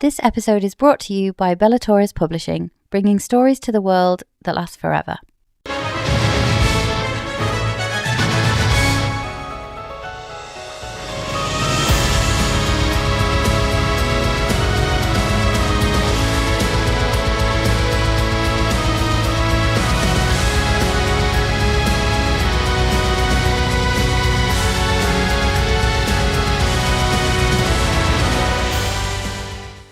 This episode is brought to you by Bellator's Publishing, bringing stories to the world that last forever.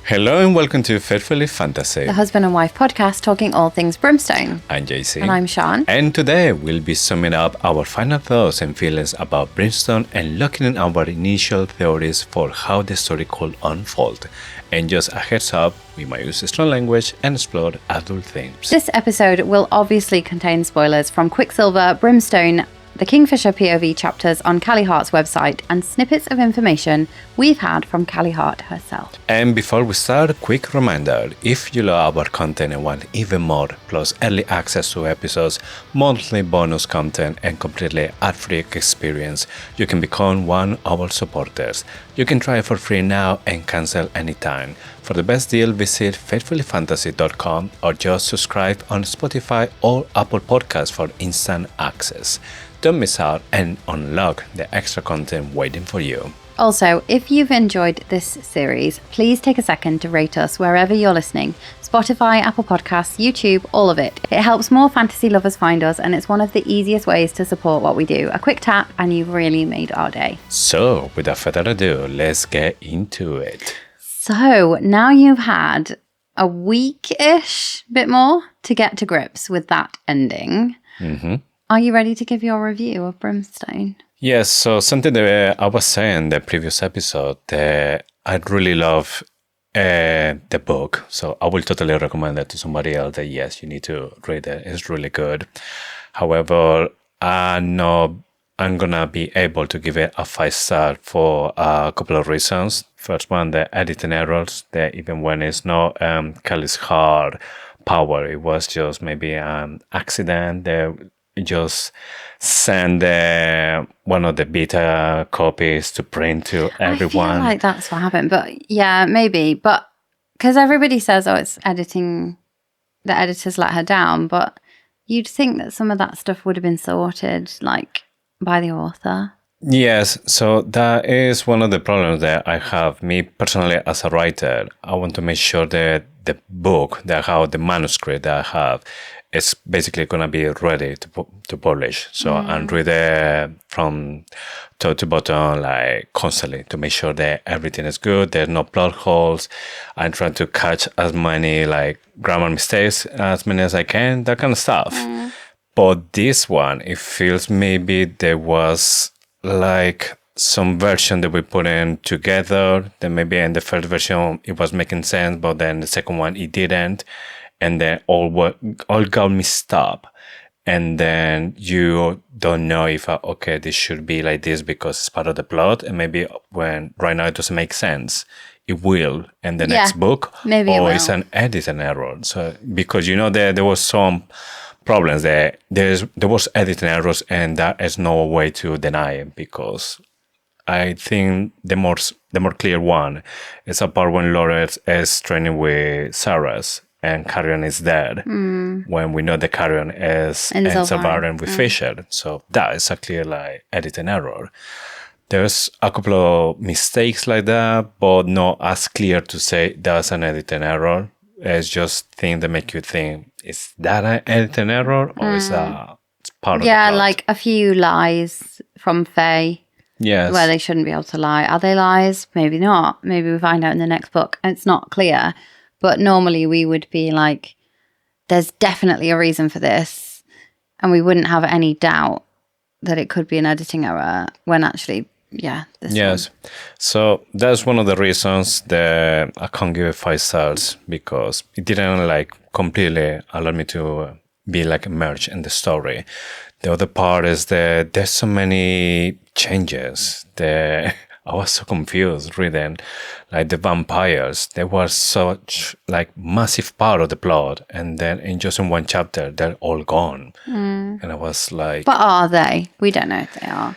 Hello and welcome to Faithfully Fantasy, The husband and wife podcast talking all things Brimstone. I'm JC. And I'm Sean. And today we'll be summing up our final thoughts and feelings about Brimstone and looking at our initial theories for how the story could unfold. And just a heads up, we might use strong language and explore adult themes. This episode will obviously contain spoilers from Quicksilver, Brimstone, the Kingfisher POV chapters on Callie Hart's website, and snippets of information we've had from Callie Hart herself. And before we start, a quick reminder, if you love our content and want even more, plus early access to episodes, monthly bonus content, and completely ad-free experience, you can become one of our supporters. You can try it for free now and cancel anytime. For the best deal, visit faithfullyfantasy.com or just subscribe on Spotify or Apple Podcasts for instant access. Don't miss out and unlock the extra content waiting for you. Also, if you've enjoyed this series, please take a second to rate us wherever you're listening. Spotify, Apple Podcasts, YouTube, all of it. It helps more fantasy lovers find us, and it's one of the easiest ways to support what we do. A quick tap and you've really made our day. So, without further ado, let's get into it. So, now you've had a week-ish, bit more, to get to grips with that ending. Mm-hmm. Are you ready to give your review of Brimstone? Yes, so something that I was saying in the previous episode, that I really love the book. So I will totally recommend it to somebody else that, yes, you need to read it. It's really good. However, I'm going to be able to give it a 5-star for a couple of reasons. First one, the editing errors, that even when it's not Callie's hard power, it was just maybe an accident. Just send one of the beta copies to print to everyone. I feel like that's what happened, but yeah, maybe. But because everybody says, oh, it's editing, the editors let her down, but you'd think that some of that stuff would have been sorted, like, by the author. Yes, so that is one of the problems that I have. Me personally, as a writer, I want to make sure that the book, the manuscript that I have, is basically going to be ready to publish. So I'm reading from top to bottom, like constantly, to make sure that everything is good. There's no plot holes. I'm trying to catch as many like grammar mistakes as many as I can, that kind of stuff. But this one, it feels maybe there was like some version that we put in together. Then maybe in the first version it was making sense, but then the second one it didn't. And then all got mixed up. And then you don't know if, okay, this should be like this because it's part of the plot. And maybe when right now it doesn't make sense, it will in the next book. Maybe it will. It's an editing error. So, because, there was some problems there. There was editing errors, and that is no way to deny it, because I think the more clear one is a part when Lawrence is training with Sarah's, and Carrion is dead, when we know the Carrion is in Salvador with Fisher. So that is a clear like editing error. There's a couple of mistakes like that, but not as clear to say that's an editing error. It's just things that make you think, is that an editing error, or is that part of the plot? Like a few lies from Faye. Yes. Where they shouldn't be able to lie. Are they lies? Maybe not. Maybe we find out in the next book. It's not clear. But normally we would be like, there's definitely a reason for this. And we wouldn't have any doubt that it could be an editing error, when actually, Yes. So that's one of the reasons that I can't give it 5 stars, because it didn't like completely allow me to be like immersed in the story. The other part is that there's so many changes that I was so confused reading, like the vampires. They were such like massive part of the plot, and then in just in one chapter, they're all gone. And I was like, but are they? We don't know if they are.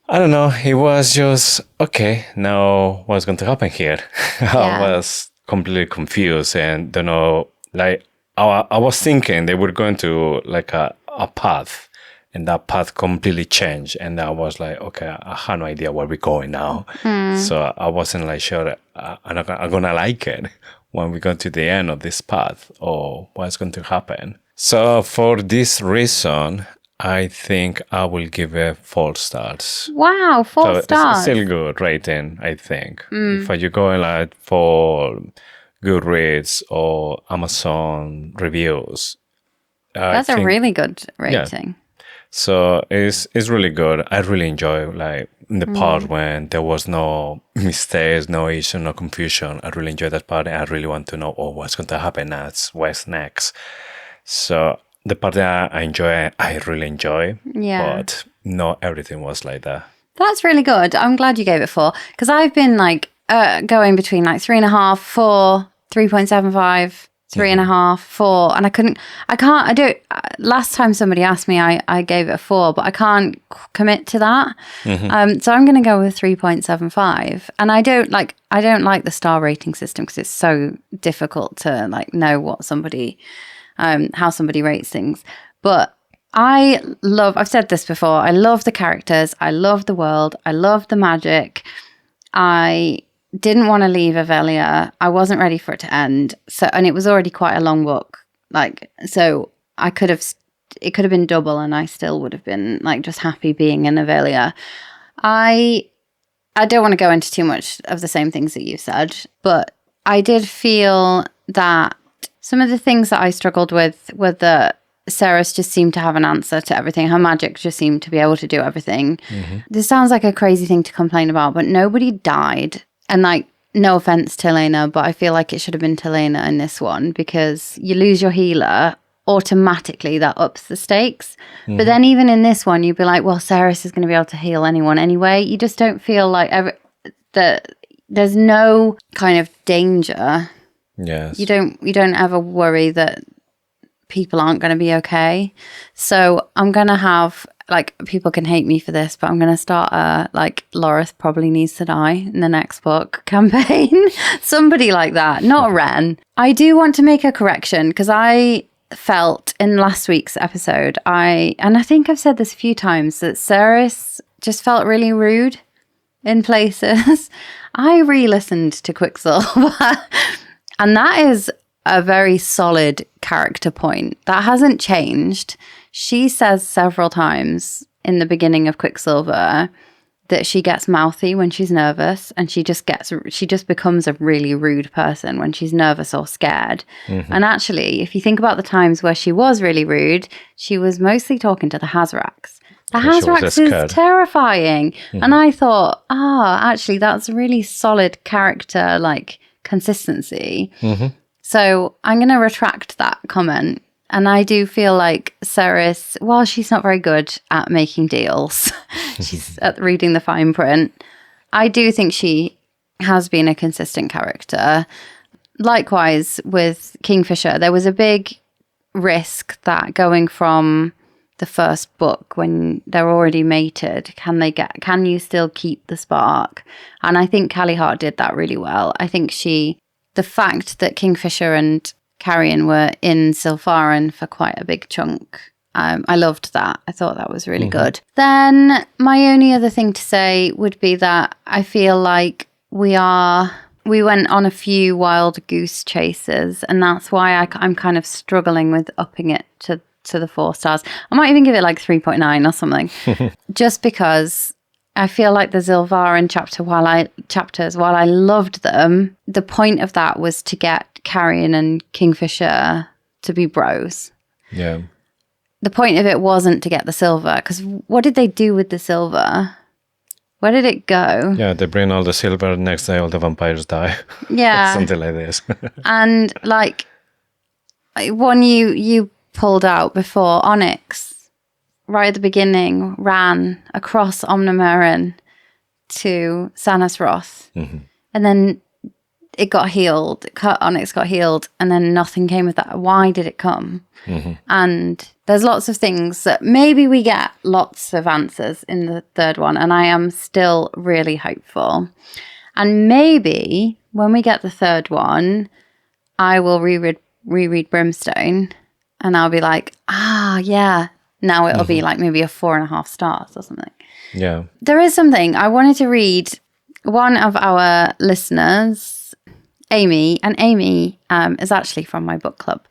I don't know. It was just, okay, now what's going to happen here? I was completely confused and don't know. Like I was thinking they were going to like a path, and that path completely changed, and I was like, okay, I have no idea where we're going now. So I wasn't like sure I'm gonna like it when we go to the end of this path or what's going to happen. So for this reason, I think I will give it 4 stars. Wow, 4 So stars. it's still good rating, I think. If you're going like for Goodreads or Amazon reviews, That's a really good rating. So it's really good. I really enjoy like the part when there was no mistakes, no issue, no confusion. I really enjoy that part, and I really want to know what's going to happen next, what's next. So the part that I enjoy, I really enjoy. Yeah. But not everything was like that. That's really good. I'm glad you gave it 4, because I've been like going between like 3.5, 4, 3.75, 3.5, 4, and I don't. Last time somebody asked me, I gave it a 4, but I can't commit to that. So I'm going to go with 3.75. And I don't like the star rating system because it's so difficult to like know what somebody, how somebody rates things. But I've said this before, I love the characters, I love the world, I love the magic. I didn't want to leave Avelia. I wasn't ready for it to end. And it was already quite a long book. So it could have been double and I still would have been like just happy being in Avelia. I don't want to go into too much of the same things that you said, but I did feel that some of the things that I struggled with were that Ceres just seemed to have an answer to everything. Her magic just seemed to be able to do everything. This sounds like a crazy thing to complain about, but nobody died. And like, no offense to Helena, but I feel like it should have been Helena in this one because you lose your healer, automatically that ups the stakes. But then even in this one, you'd be like, well, Ceres is going to be able to heal anyone anyway. You just don't feel like there's no kind of danger. Yes. You don't ever worry that people aren't going to be okay. So I'm going to have, like, people can hate me for this, but I'm going to start like Lorith probably needs to die in the next book campaign. Somebody like that, not Ren. I do want to make a correction because I felt in last week's episode, and I think I've said this a few times, that Ceres just felt really rude in places. I re-listened to Quicksilver and that is a very solid character point. That hasn't changed. She says several times in the beginning of Quicksilver that she gets mouthy when she's nervous, and she just becomes a really rude person when she's nervous or scared. And actually, if you think about the times where she was really rude, she was mostly talking to the Hazrax. The Hazrax is terrifying. And I thought, actually, that's a really solid character, like, consistency. So I'm going to retract that comment. And I do feel like Ceres, while she's not very good at making deals, she's at reading the fine print, I do think she has been a consistent character. Likewise with Kingfisher, there was a big risk that going from the first book when they're already mated, can you still keep the spark? And I think Callie Hart did that really well. I think the fact that Kingfisher and Carrion were in Silfarin for quite a big chunk, I loved that. I thought that was really good. Then my only other thing to say would be that I feel like we went on a few wild goose chases, and that's why I'm kind of struggling with upping it to the 4 stars. I might even give it like 3.9 or something, just because I feel like the Zilvarin chapters, while I loved them, the point of that was to get Carrion and Kingfisher to be bros. Yeah. The point of it wasn't to get the silver, because what did they do with the silver? Where did it go? Yeah, they bring all the silver, next day all the vampires die. Yeah. Something like this. And like one you pulled out before, Onyx, right at the beginning, ran across Omnimerin to Sanas Roth. And then it got healed. Onyx got healed, and then nothing came of that. Why did it come? And there's lots of things that maybe we get lots of answers in the third one, and I am still really hopeful. And maybe when we get the third one, I will reread Brimstone, and I'll be like, yeah. Now it'll be like maybe a 4.5 stars or something. Yeah. There is something I wanted to read. One of our listeners, Amy, and Amy is actually from my book club,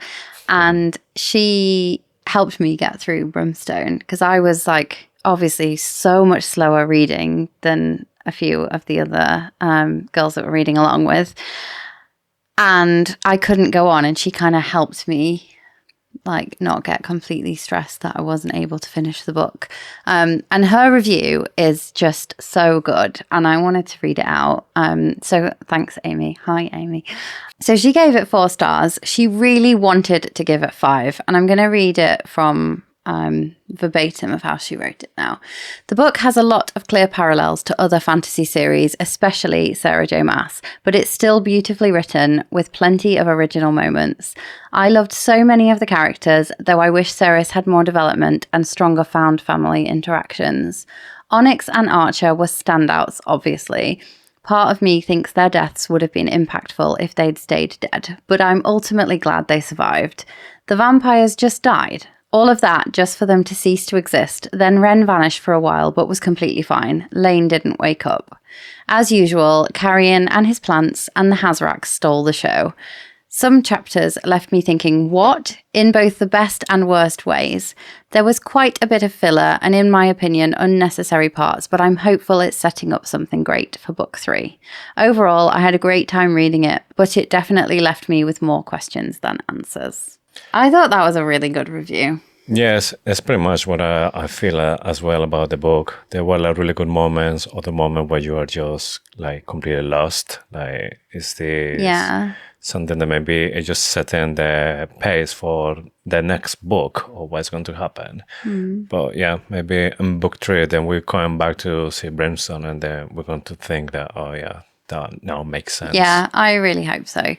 and she helped me get through Brimstone because I was like obviously so much slower reading than a few of the other girls that we're reading along with, and I couldn't go on, and she kind of helped me like not get completely stressed that I wasn't able to finish the book. And her review is just so good, and I wanted to read it out. So thanks, Amy. Hi, Amy. So she gave it 4 stars. She really wanted to give it 5, and I'm going to read it from verbatim of how she wrote it now. The book has a lot of clear parallels to other fantasy series, especially Sarah J. Maas, but it's still beautifully written with plenty of original moments. I loved so many of the characters, though I wish Ceres had more development and stronger found family interactions. Onyx and Archer were standouts, obviously. Part of me thinks their deaths would have been impactful if they'd stayed dead, but I'm ultimately glad they survived. The vampires just died. All of that just for them to cease to exist. Then Ren vanished for a while, but was completely fine. Lane didn't wake up. As usual, Carrion and his plants and the Hazraks stole the show. Some chapters left me thinking, what? In both the best and worst ways. There was quite a bit of filler and, in my opinion, unnecessary parts, but I'm hopeful it's setting up something great for book 3. Overall, I had a great time reading it, but it definitely left me with more questions than answers. I thought that was a really good review. Yes, it's pretty much what I feel as well about the book. There were like really good moments, or the moment where you are just like completely lost. Like, is this something that maybe it just setting the pace for the next book or what's going to happen? But yeah, maybe in book 3, then we're coming back to see Brimstone, and then we're going to think that, oh yeah, that now makes sense. Yeah, I really hope so.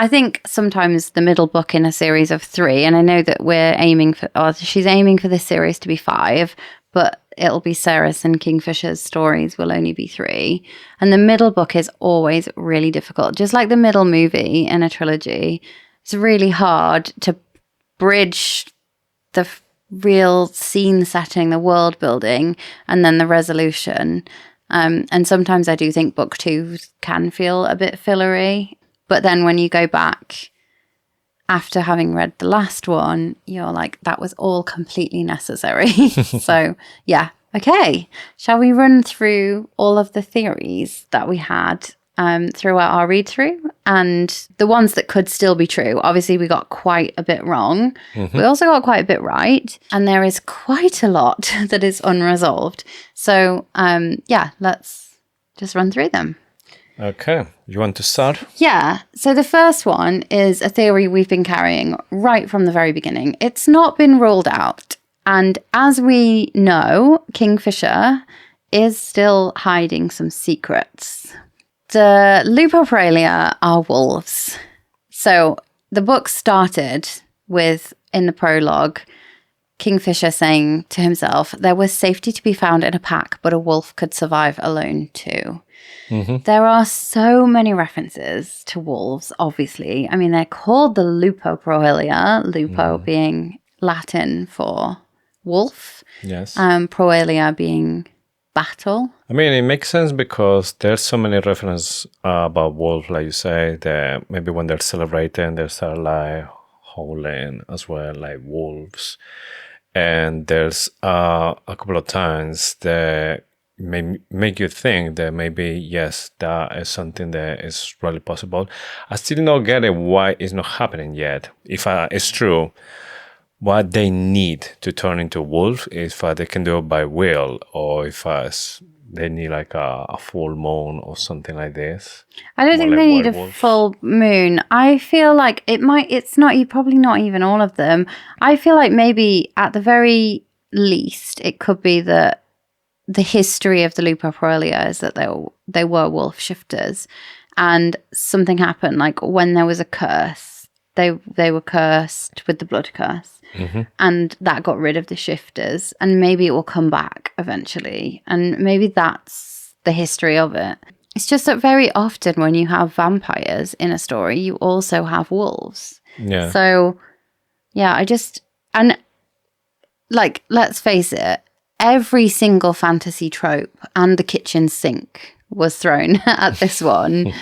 I think sometimes the middle book in a series of 3, and I know that we're aiming for, or she's aiming for this series to be 5, but it'll be Ceres and Kingfisher's stories will only be 3. And the middle book is always really difficult. Just like the middle movie in a trilogy, it's really hard to bridge the real scene setting, the world building, and then the resolution. And sometimes I do think book 2 can feel a bit fillery. But then when you go back after having read the last one, you're like, that was all completely necessary. So, yeah. Okay. Shall we run through all of the theories that we had throughout our read through and the ones that could still be true? Obviously, we got quite a bit wrong. We also got quite a bit right. And there is quite a lot that is unresolved. So, yeah, let's just run through them. Okay. You want to start? Yeah. So the first one is a theory we've been carrying right from the very beginning. It's not been ruled out. And as we know, Kingfisher is still hiding some secrets. The Lupopraelia are wolves. So the book started with, in the prologue, Kingfisher saying to himself, there was safety to be found in a pack, but a wolf could survive alone too. There are so many references to wolves, obviously. I mean, they're called the Lupopraelia, lupo being Latin for wolf. Yes. Proelia being battle. I mean, it makes sense because there's so many references about wolves, like you say, that maybe when they're celebrating, they start like howling as well, like wolves. And there's a couple of times that may make you think that maybe, yes, that is something that is really possible. I still not get it why it's not happening yet. If it's true, what they need to turn into wolf, if they can do it by will, or if they need like a full moon or something like this. I don't think like they need werewolves. a full moon. I feel like it's not, probably not even all of them. I feel like maybe at the very least, it could be that the history of the Lupopraelia is that they were wolf shifters, and something happened. Like when there was a curse, they were cursed with the blood curse, and that got rid of the shifters. And maybe it will come back eventually, and maybe that's the history of it. It's just that very often when you have vampires in a story, you also have wolves. Yeah. So, yeah, and like, let's face it, every single fantasy trope and the kitchen sink was thrown at this one.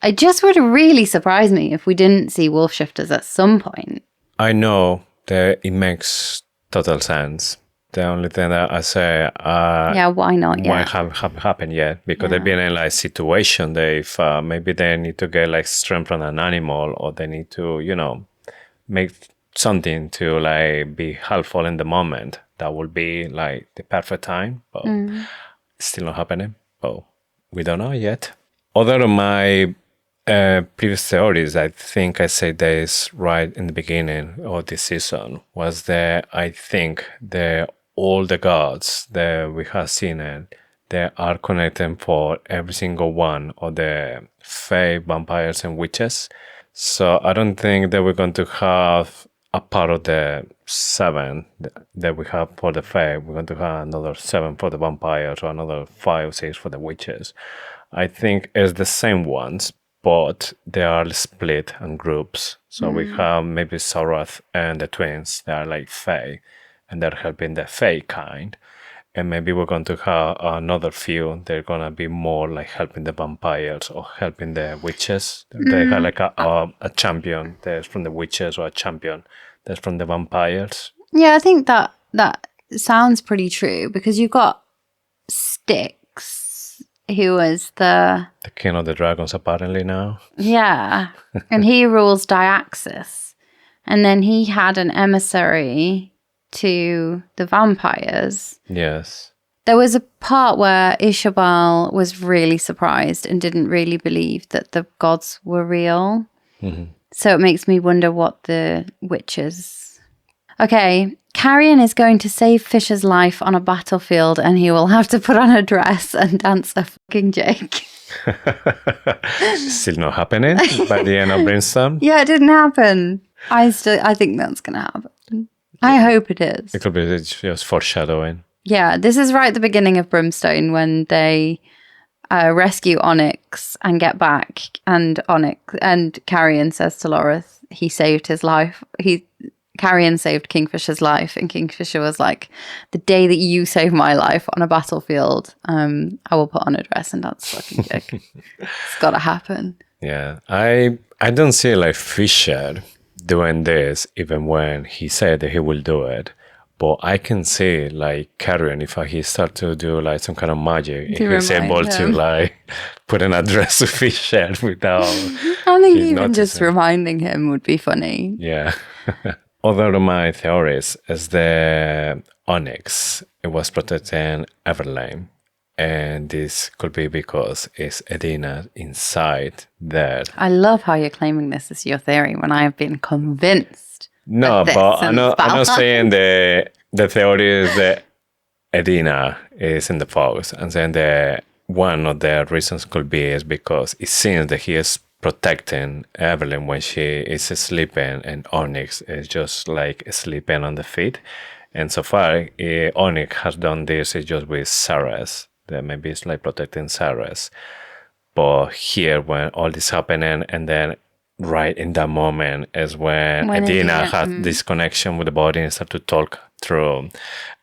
It just would really surprise me if we didn't see wolf shifters at some point. I know that it makes total sense. The only thing that I say, Yeah, why not why yet? have happened yet? Because they've been in like situation that if maybe they need to get like strength from an animal, or they need to, make something to like be helpful in the moment. That would be like the perfect time, but it's still not happening. But we don't know yet. Other of my previous theories, I think I said this right in the beginning of this season, was that I think that all the gods that we have seen they are connected for every single one of the fae, vampires, and witches. So I don't think that we're going to have a part of the 7 that we have for the fae. We're going to have another 7 for the vampires, or another 5 or 6 for the witches. I think it's the same ones, but they are split in groups. So we have maybe Sarath and the twins. They are like fae, and they're helping the fae kind. And maybe we're going to have another few. They're going to be more like helping the vampires or helping the witches. They have like a champion that's from the witches, or a champion that's from the vampires. Yeah, I think that sounds pretty true, because you've got Styx, who is the king of the dragons apparently now. Yeah, and he rules Diaxis. And then he had an emissary to the vampires. Yes. There was a part where Ishabel was really surprised and didn't really believe that the gods were real. So it makes me wonder what the witches... Okay, Carrion is going to save Fisher's life on a battlefield, and he will have to put on a dress and dance a fucking jig. Still not happening by the end of Brimstone. Yeah, it didn't happen. I think that's going to happen. I hope it is. It could be just foreshadowing. Yeah, this is right at the beginning of Brimstone, when they rescue Onyx and get back, and Carrion says to Lorith he saved his life. Carrion saved Kingfisher's life, and Kingfisher was like, the day that you save my life on a battlefield, I will put on a dress and dance fucking jig. It's got to happen. Yeah, I don't see like Fisher doing this even when he said that he will do it. But I can see like Carrion, if he start to do like some kind of magic, he's able to like put an address to Fisher without... I think even just reminding him would be funny. Yeah. Other of my theories is the Onyx. It was protecting Everlane. And this could be because it's Edina inside there. I love how you're claiming this as your theory when I have been convinced. No, but I'm not saying the theory is that Edina is in the fox. I'm saying that one of the reasons could be is because it seems that he is protecting Evelyn when she is sleeping, and Onyx is just like sleeping on the feet. And so far, Onyx has done this just with Ceres. That maybe it's like protecting Ceres. But here, when all this happening, and then right in that moment is when Edina has this connection with the body and start to talk through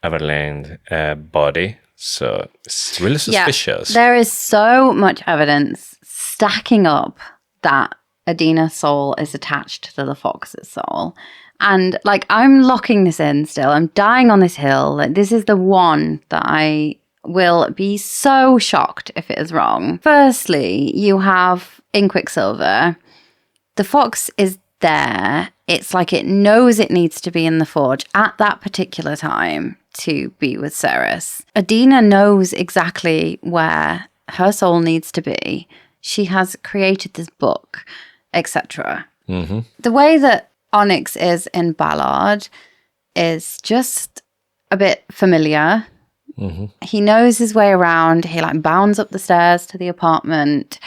Everlane's body. So it's really suspicious. Yeah, there is so much evidence stacking up that Edina's soul is attached to the fox's soul. And like, I'm locking this in still. I'm dying on this hill. Like, this is the one that I will be so shocked if it is wrong. Firstly, you have in Quicksilver, the fox is there. It's like it knows it needs to be in the forge at that particular time to be with Ceres. Edina knows exactly where her soul needs to be. She has created this book, etc. The way that Onyx is in Ballard is just a bit familiar. He knows his way around. He like bounds up the stairs to the apartment.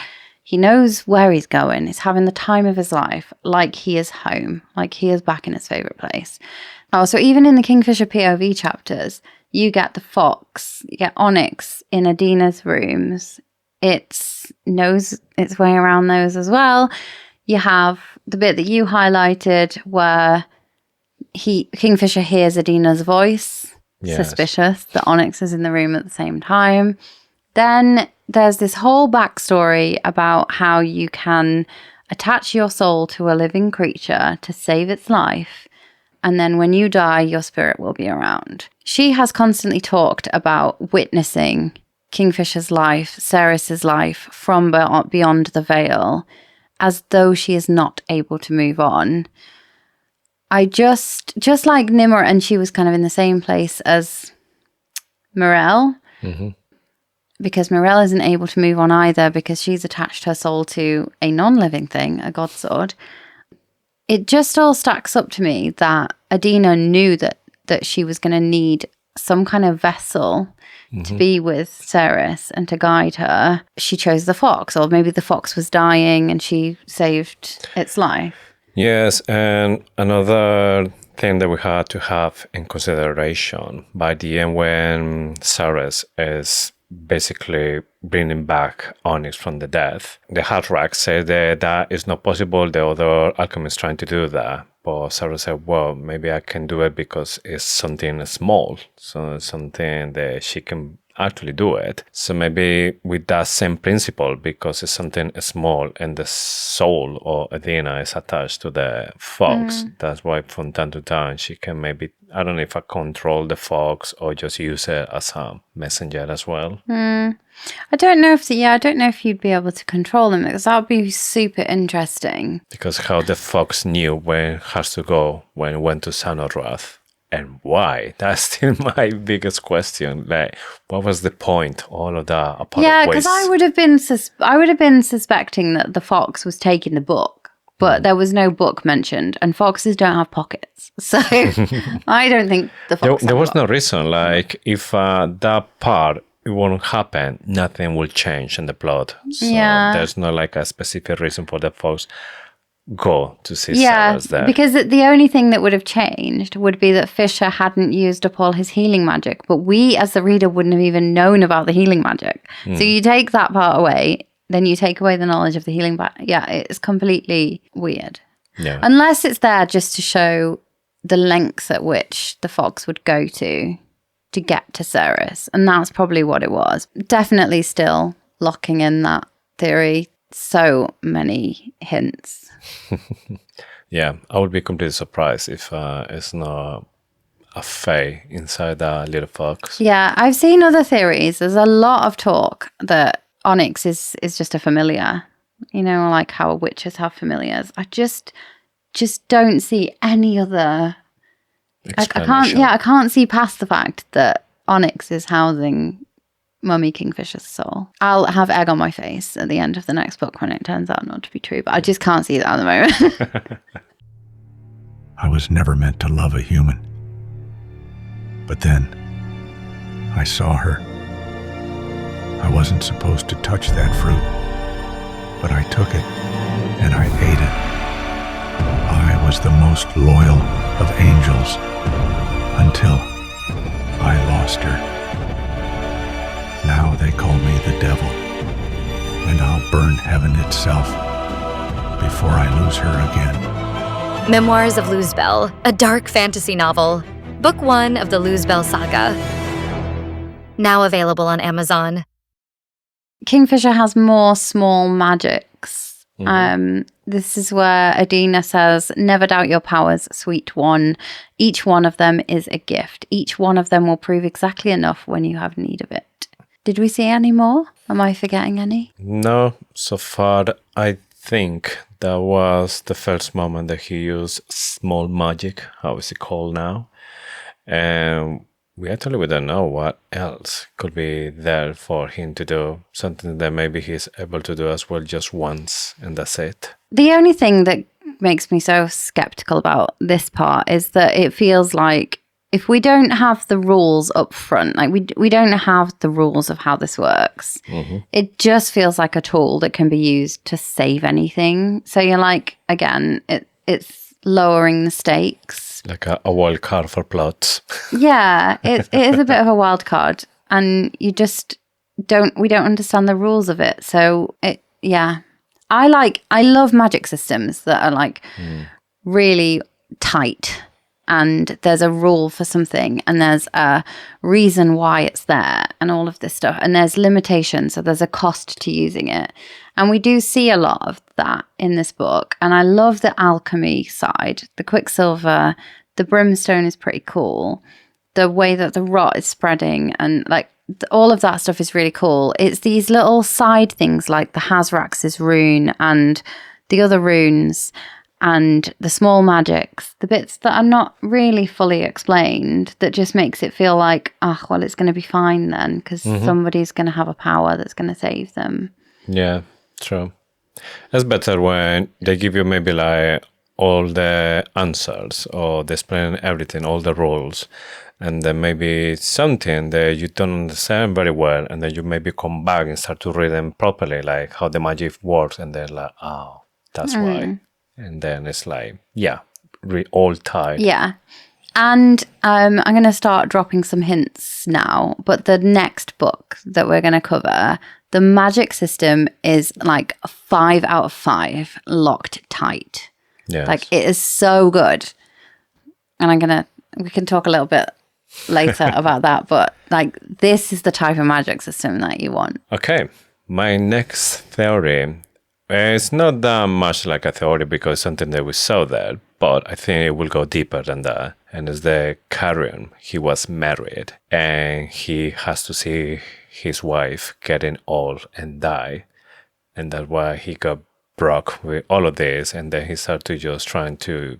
He knows where he's going. He's having the time of his life, like he is home, like he is back in his favorite place. Oh, so even in the Kingfisher POV chapters, you get the fox, you get Onyx in Edina's rooms it knows its way around those as well. You have the bit that you highlighted where Kingfisher hears Adina's voice. Yes. Suspicious that Onyx is in the room at the same time. Then there's this whole backstory about how you can attach your soul to a living creature to save its life. And then when you die, your spirit will be around. She has constantly talked about witnessing Kingfisher's life, Ceres's life from beyond the veil, as though she is not able to move on. I just like Nimmer, and she was kind of in the same place as Morel, because Morel isn't able to move on either because she's attached her soul to a non-living thing, a god sword. It just all stacks up to me that Adina knew that she was going to need some kind of vessel to be with Ceres and to guide her. She chose the fox, or maybe the fox was dying and she saved its life. Yes, and another thing that we had to have in consideration by the end, when Ceres is basically bringing back Onyx from the dead, the Hathrak said that is not possible. The other alchemists trying to do that, but Ceres said, well, maybe I can do it because it's something small, so it's something that she can actually do it. So maybe with that same principle, because it's something small and the soul of Adina is attached to the fox, that's why from time to time she can maybe, I don't know if I control the fox or just use it as a messenger as well. I don't know if you'd be able to control them, because that would be super interesting. Because how the fox knew when it has to go, when it went to Sanorath. And why? That's still my biggest question. Like, what was the point? All of that. Yeah, because I would have been suspecting that the fox was taking the book, but there was no book mentioned, and foxes don't have pockets, so I don't think the fox. There was no reason. Like, if that part it won't happen, nothing will change in the plot. So there's no like a specific reason for the fox go to see Ceres there. Because the only thing that would have changed would be that Fisher hadn't used up all his healing magic, but we as the reader wouldn't have even known about the healing magic. So you take that part away, then you take away the knowledge of the healing it's completely weird. Yeah. Unless it's there just to show the lengths at which the fox would go to get to Ceres, and that's probably what it was. Definitely still locking in that theory. So many hints. Yeah, I would be completely surprised if it's not a fae inside that little fox. Yeah, I've seen other theories. There's a lot of talk that Onyx is just a familiar. You know, like how witches have familiars. I just don't see any other. I can't see past the fact that Onyx is housing Mummy Kingfisher's soul. I'll have egg on my face at the end of the next book when it turns out not to be true, but I just can't see that at the moment. I was never meant to love a human. But then, I saw her. I wasn't supposed to touch that fruit, but I took it, and I ate it. I was the most loyal of angels, until I lost her. Now they call me the devil, and I'll burn heaven itself before I lose her again. Memoirs of Luzbel, a dark fantasy novel. Book 1 of the Luzbel saga. Now available on Amazon. Kingfisher has more small magics. This is where Adina says, "Never doubt your powers, sweet one. Each one of them is a gift. Each one of them will prove exactly enough when you have need of it." Did we see any more? Am I forgetting any? No, so far I think that was the first moment that he used small magic. How is it called now? And we don't know what else could be there for him to do. Something that maybe he's able to do as well just once, and that's it. The only thing that makes me so skeptical about this part is that it feels like if we don't have the rules up front, like we don't have the rules of how this works, it just feels like a tool that can be used to save anything. So you're like, again, it's lowering the stakes. Like a wild card for plots. Yeah, it is a bit of a wild card. And we don't understand the rules of it. So I love magic systems that are like really tight, and there's a rule for something and there's a reason why it's there and all of this stuff, and there's limitations, so there's a cost to using it. And we do see a lot of that in this book, and I love the alchemy side. The quicksilver, the brimstone is pretty cool. The way that the rot is spreading and like all of that stuff is really cool. It's these little side things like the Hazrax's rune and the other runes and the small magics, the bits that are not really fully explained, that just makes it feel like, well, it's going to be fine then, because somebody's going to have a power that's going to save them. Yeah, true. It's better when they give you maybe like all the answers, or they explain everything, all the rules, and then maybe something that you don't understand very well, and then you maybe come back and start to read them properly, like how the magic works, and they're like, oh, that's why. And then it's like, yeah, all tied. Yeah. And I'm going to start dropping some hints now, but the next book that we're going to cover, the magic system is like a 5 out of 5 locked tight. Yes. Like it is so good. And we can talk a little bit later about that, but like this is the type of magic system that you want. Okay. My next theory, it's not that much like a theory because it's something that we saw there, but I think it will go deeper than that. And it's the Carrion. He was married and he has to see his wife getting old and die. And that's why he got broke with all of this. And then he started to just trying to,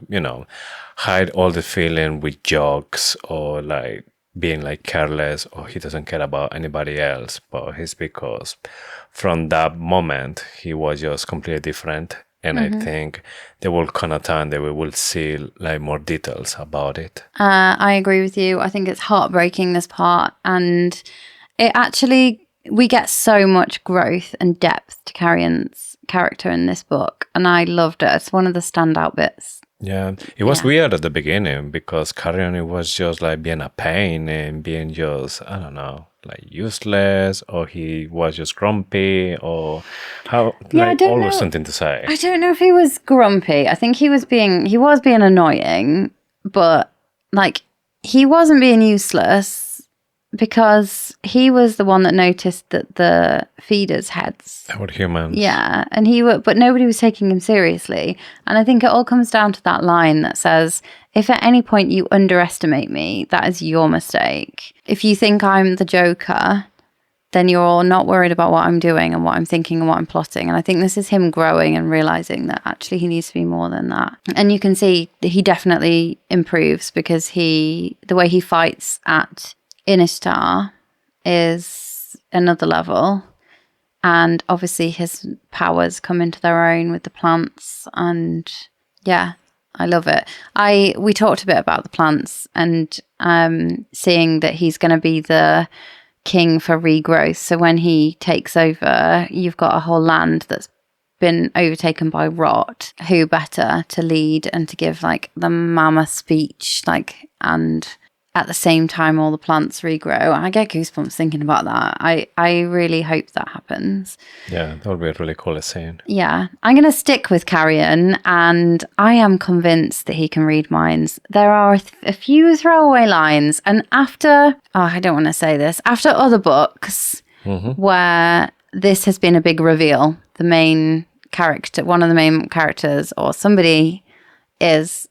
hide all the feeling with jokes or like being like careless, or he doesn't care about anybody else. But it's because from that moment, he was just completely different. And I think there will come a time that we will see like more details about it. I agree with you. I think it's heartbreaking, this part. And it actually, we get so much growth and depth to Carrion's character in this book. And I loved it. It's one of the standout bits. Yeah, it was weird at the beginning because Carrion, it was just like being a pain and being just, I don't know, like useless, or he was just grumpy, or how, like always something to say. I don't know if he was grumpy. I think he was being annoying, but like he wasn't being useless because he was the one that noticed that the feeders' heads were humans. Yeah, and but nobody was taking him seriously. And I think it all comes down to that line that says, if at any point you underestimate me, that is your mistake. If you think I'm the Joker, then you're not worried about what I'm doing and what I'm thinking and what I'm plotting. And I think this is him growing and realizing that actually he needs to be more than that. And you can see that he definitely improves because the way he fights at Inishtar is another level, and obviously his powers come into their own with the plants, and yeah, I love it. We talked a bit about the plants and seeing that he's going to be the king for regrowth. So when he takes over, you've got a whole land that's been overtaken by rot. Who better to lead and to give like the mammoth speech, like, and at the same time all the plants regrow. I get goosebumps thinking about that. I really hope that happens. Yeah, that would be a really cool scene. Yeah. I'm going to stick with Carrion, and I am convinced that he can read minds. There are a few throwaway lines, and after other books where this has been a big reveal, one of the main characters or somebody is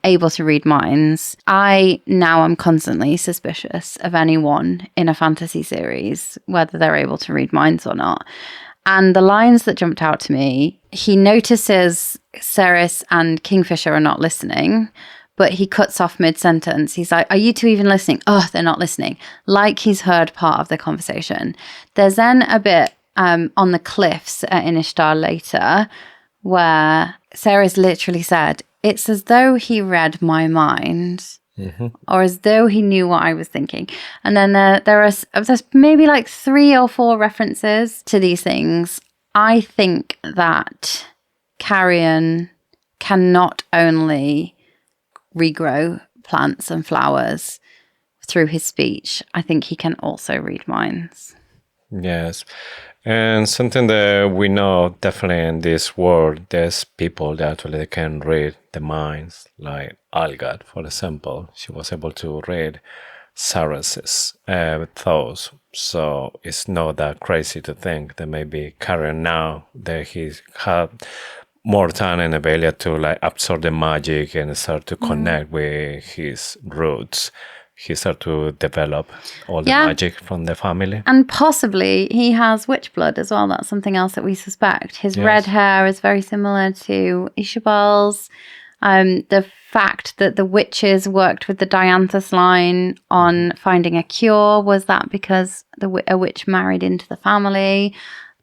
able to read minds. I now am constantly suspicious of anyone in a fantasy series, whether they're able to read minds or not. And the lines that jumped out to me, he notices Ceres and Kingfisher are not listening, but he cuts off mid-sentence. He's like, are you two even listening? Oh, they're not listening. Like he's heard part of the conversation. There's then a bit on the cliffs at Inishtar later where Ceres literally said, it's as though he read my mind, or as though he knew what I was thinking. And then there's maybe like 3 or 4 references to these things. I think that Carrion can not only regrow plants and flowers through his speech, I think he can also read minds. Yes. And something that we know definitely in this world, there's people that actually can read the minds, like Algard, for example. She was able to read Saras's thoughts. So it's not that crazy to think that maybe Karen, now that he's had more time and ability to like absorb the magic and start to connect with his roots, he start to develop all the Yeah. magic from the family. And possibly he has witch blood as well. That's something else that we suspect. His Yes. red hair is very similar to Ishabal's. The fact that the witches worked with the Dianthus line on finding a cure, was that because a witch married into the family?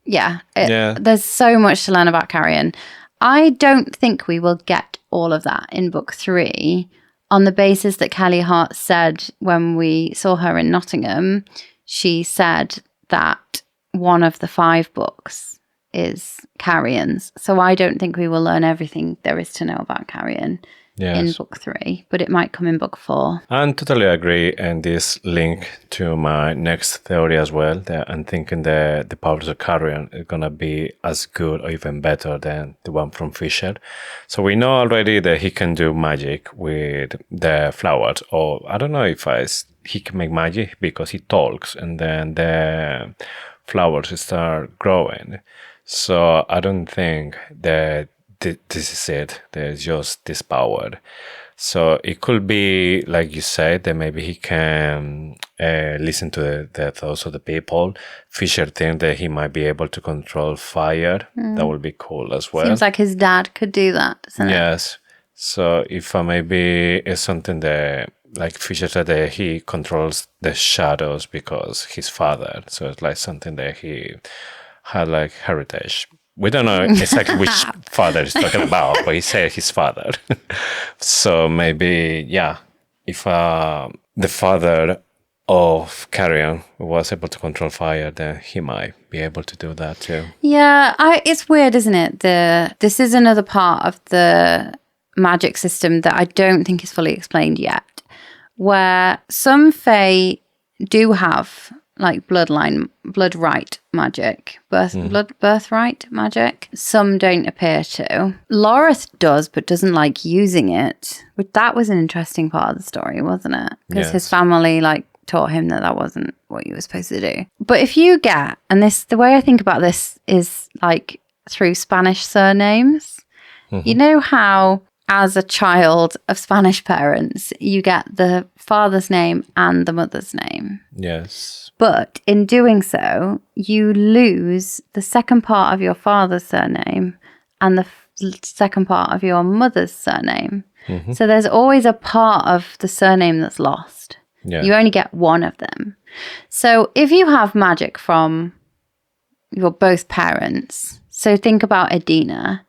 Yeah, Yeah. there's so much to learn about Carrion. I don't think we will get all of that in book 3, on the basis that Kelly Hart said when we saw her in Nottingham. She said that one of the 5 books is Carrion's. So I don't think we will learn everything there is to know about Carrion in Yes. book 3, but it might come in book 4. I totally agree, and this link to my next theory as well. That I'm thinking that the powers of Carrion is gonna be as good or even better than the one from Fisher. So we know already that he can do magic with the flowers, or I don't know if he can make magic because he talks, and then the flowers start growing. So I don't think that this is it. There's just this power. So it could be, like you said, that maybe he can listen to the thoughts of the people. Fisher thinks that he might be able to control fire. That would be cool as well. Seems like his dad could do that, doesn't it? Yes. So if maybe it's something that, like Fisher said, that he controls the shadows because his father. So it's like something that he had like heritage. We don't know exactly which father he's talking about, but he said his father. So maybe, yeah, if the father of Carrion was able to control fire, then he might be able to do that too. Yeah, it's weird, isn't it? This is another part of the magic system that I don't think is fully explained yet, where some Fae do have like blood right magic, birthright magic. Some don't appear to. Lorith does, but doesn't like using it. But that was an interesting part of the story, wasn't it? Because his Yes. family like taught him that wasn't what you were supposed to do. But if you get, and the way I think about this is like through Spanish surnames. You know how as a child of Spanish parents, you get the father's name and the mother's name. Yes. But in doing so, you lose the second part of your father's surname and the second part of your mother's surname. So there's always a part of the surname that's lost. Yeah. You only get one of them. So if you have magic from your both parents, so think about Edina,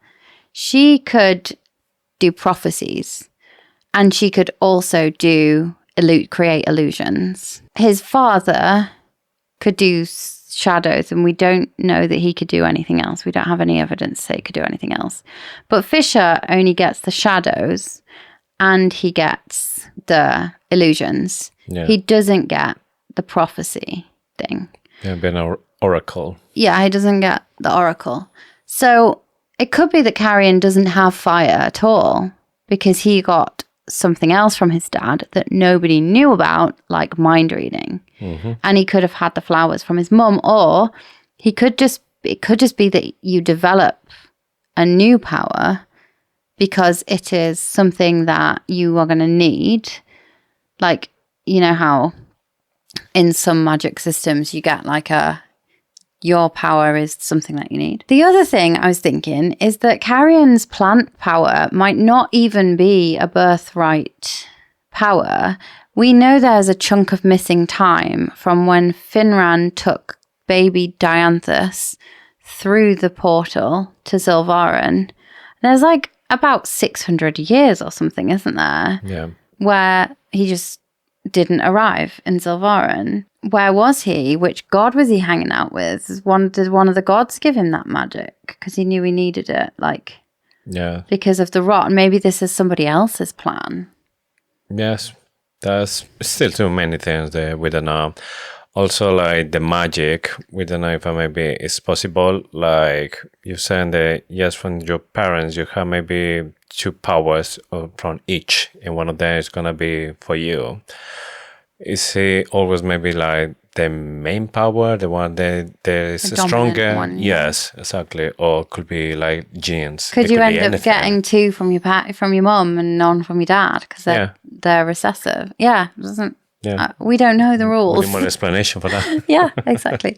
she could do prophecies, and she could also create illusions. His father could do shadows, and we don't know that he could do anything else. We don't have any evidence to say he could do anything else. But Fisher only gets the shadows, and he gets the illusions. Yeah. He doesn't get the prophecy thing. Yeah, been an oracle. Yeah, he doesn't get the oracle. So it could be that Carrion doesn't have fire at all because he got something else from his dad that nobody knew about, like mind reading. And he could have had the flowers from his mum, or it could just be that you develop a new power because it is something that you are going to need. Like, you know how in some magic systems you get like your power is something that you need. The other thing I was thinking is that Carrion's plant power might not even be a birthright power. We know there's a chunk of missing time from when Finran took baby Dianthus through the portal to Zilvarin. There's like about 600 years or something, isn't there? Yeah. Where he just didn't arrive in Zilvarin. Where was he? Which god was he hanging out with? Did one of the gods give him that magic? Because he knew he needed it, like, Yeah. because of the rot. Maybe this is somebody else's plan. Yes. There's still too many things that we don't know. Also, like the magic, we don't know if maybe it's possible. Like you said, yes, from your parents, you have maybe 2 powers from each, and one of them is gonna be for you. Is it always maybe like the main power, the one that is The dominant stronger? one, yeah. Yes, exactly. Or could be like genes. Could It you be end up anything. getting 2 from your mum and none from your dad because they're recessive? Yeah, doesn't. Yeah. We don't know the We rules. need more explanation for that. Yeah, exactly.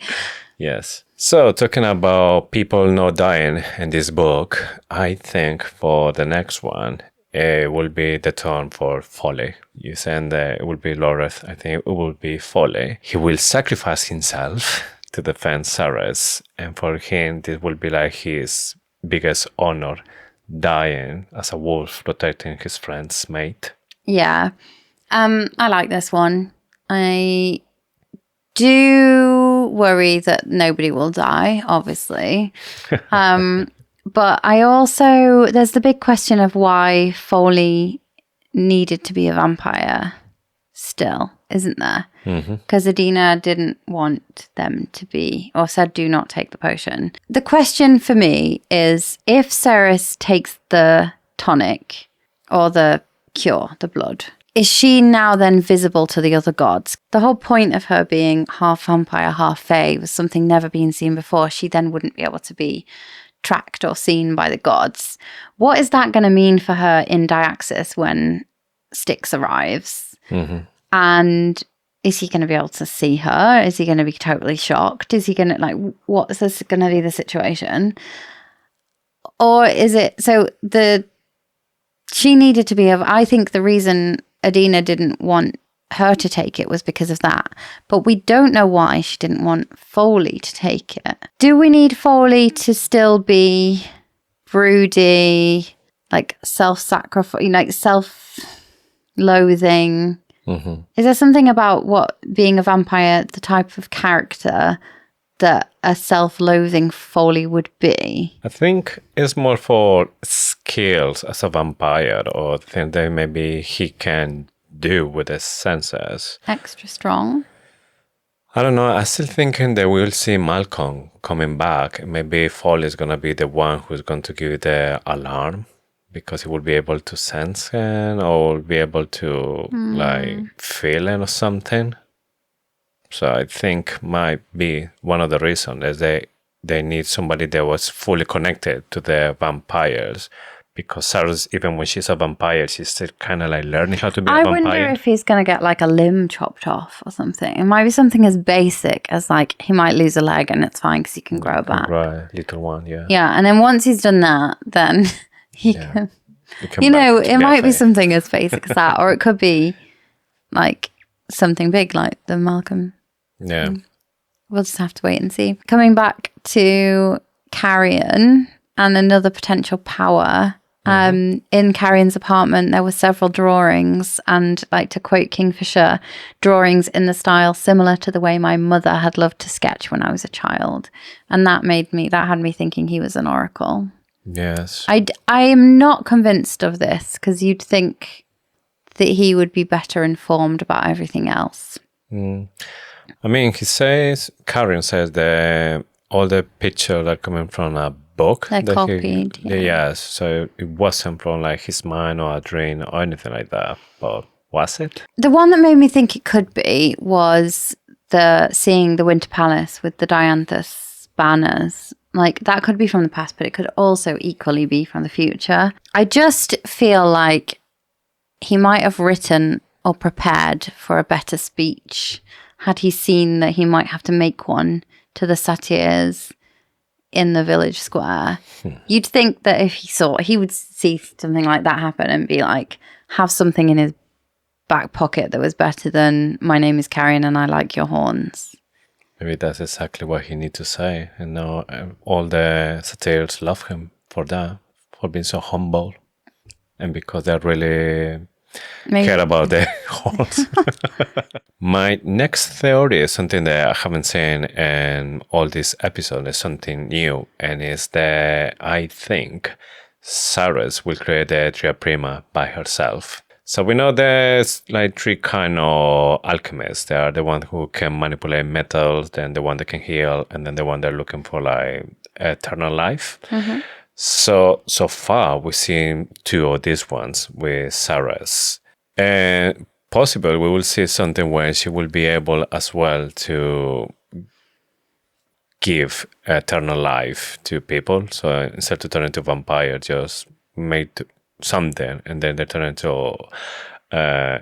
Yes. So, talking about people not dying in this book, I think for the next one, it will be the turn for Foley. You said that it will be Loreth. I think it will be Foley. He will sacrifice himself to defend Ceres. And for him, this will be like his biggest honor, dying as a wolf protecting his friend's mate. Yeah. I like this one. I do worry that nobody will die, obviously. But I also, there's the big question of why Foley needed to be a vampire still, isn't there? Because Adina didn't want them to be, or said, do not take the potion. The question for me is, if Ceres takes the tonic or the cure, the blood, is she now then visible to the other gods? The whole point of her being half vampire, half fae was something never been seen before. She then wouldn't be able to be tracked or seen by the gods. What is that going to mean for her in Diaxis when Styx arrives? And is he going to be able to see her? Is he going to be totally shocked? Is he going to, like, what's this going to be the situation? Or is it, so she needed to be, I think the reason Adina didn't want her to take it was because of that. But we don't know why she didn't want Foley to take it. Do we need Foley to still be broody, like self-sacrifice, like self-loathing? Is there something about what being a vampire, the type of character that a self-loathing Foley would be? I think it's more for skills as a vampire, or things that maybe he can do with his senses. Extra strong? I don't know. I'm still thinking that we'll see Malcolm coming back. Maybe Foley is going to be the one who's going to give the alarm, because he will be able to sense it or be able to like feel it or something. So I think might be one of the reasons is they need somebody that was fully connected to the vampires, because Sarah's, even when she's a vampire, she's still kind of like learning how to be a vampire. I wonder if he's going to get like a limb chopped off or something. It might be something as basic as like he might lose a leg and it's fine because he can grow back. Right, little one, yeah. Yeah, and then once he's done that, then he can, Come you know, back it might be together. something as basic as that, or it could be like something big like the Malcolm. Yeah. We'll just have to wait and see. Coming back to Carrion and another potential power. In Carrion's apartment, there were several drawings, and like to quote Kingfisher, drawings in the style similar to the way my mother had loved to sketch when I was a child. And that had me thinking he was an oracle. Yes. I am not convinced of this, because you'd think that he would be better informed about everything else. I mean, Karen says that all the pictures are coming from a book. They're that copied, yeah. Yes, so it wasn't from like his mind or a dream or anything like that. But was it? The one that made me think it could be was seeing the Winter Palace with the Dianthus banners. Like, that could be from the past, but it could also equally be from the future. I just feel like he might have written or prepared for a better speech had he seen that he might have to make one to the satyrs in the village square. You'd think that if he would see something like that happen and be like, have something in his back pocket that was better than, my name is Carrion and I like your horns. Maybe that's exactly what he needs to say. And now all the satyrs love him for that, for being so humble. And because they're really care about the horns. My next theory is something that I haven't seen in all this episode. It's something new. And it's that I think Ceres will create the Tria Prima by herself. So we know there's like three kind of alchemists. They are the one who can manipulate metals, then the one that can heal, and then the one they're looking for like eternal life. So far we've seen two of these ones with Sarah's. And possibly we will see something where she will be able as well to give eternal life to people. So instead to turn into vampire, just make something, and then they turn into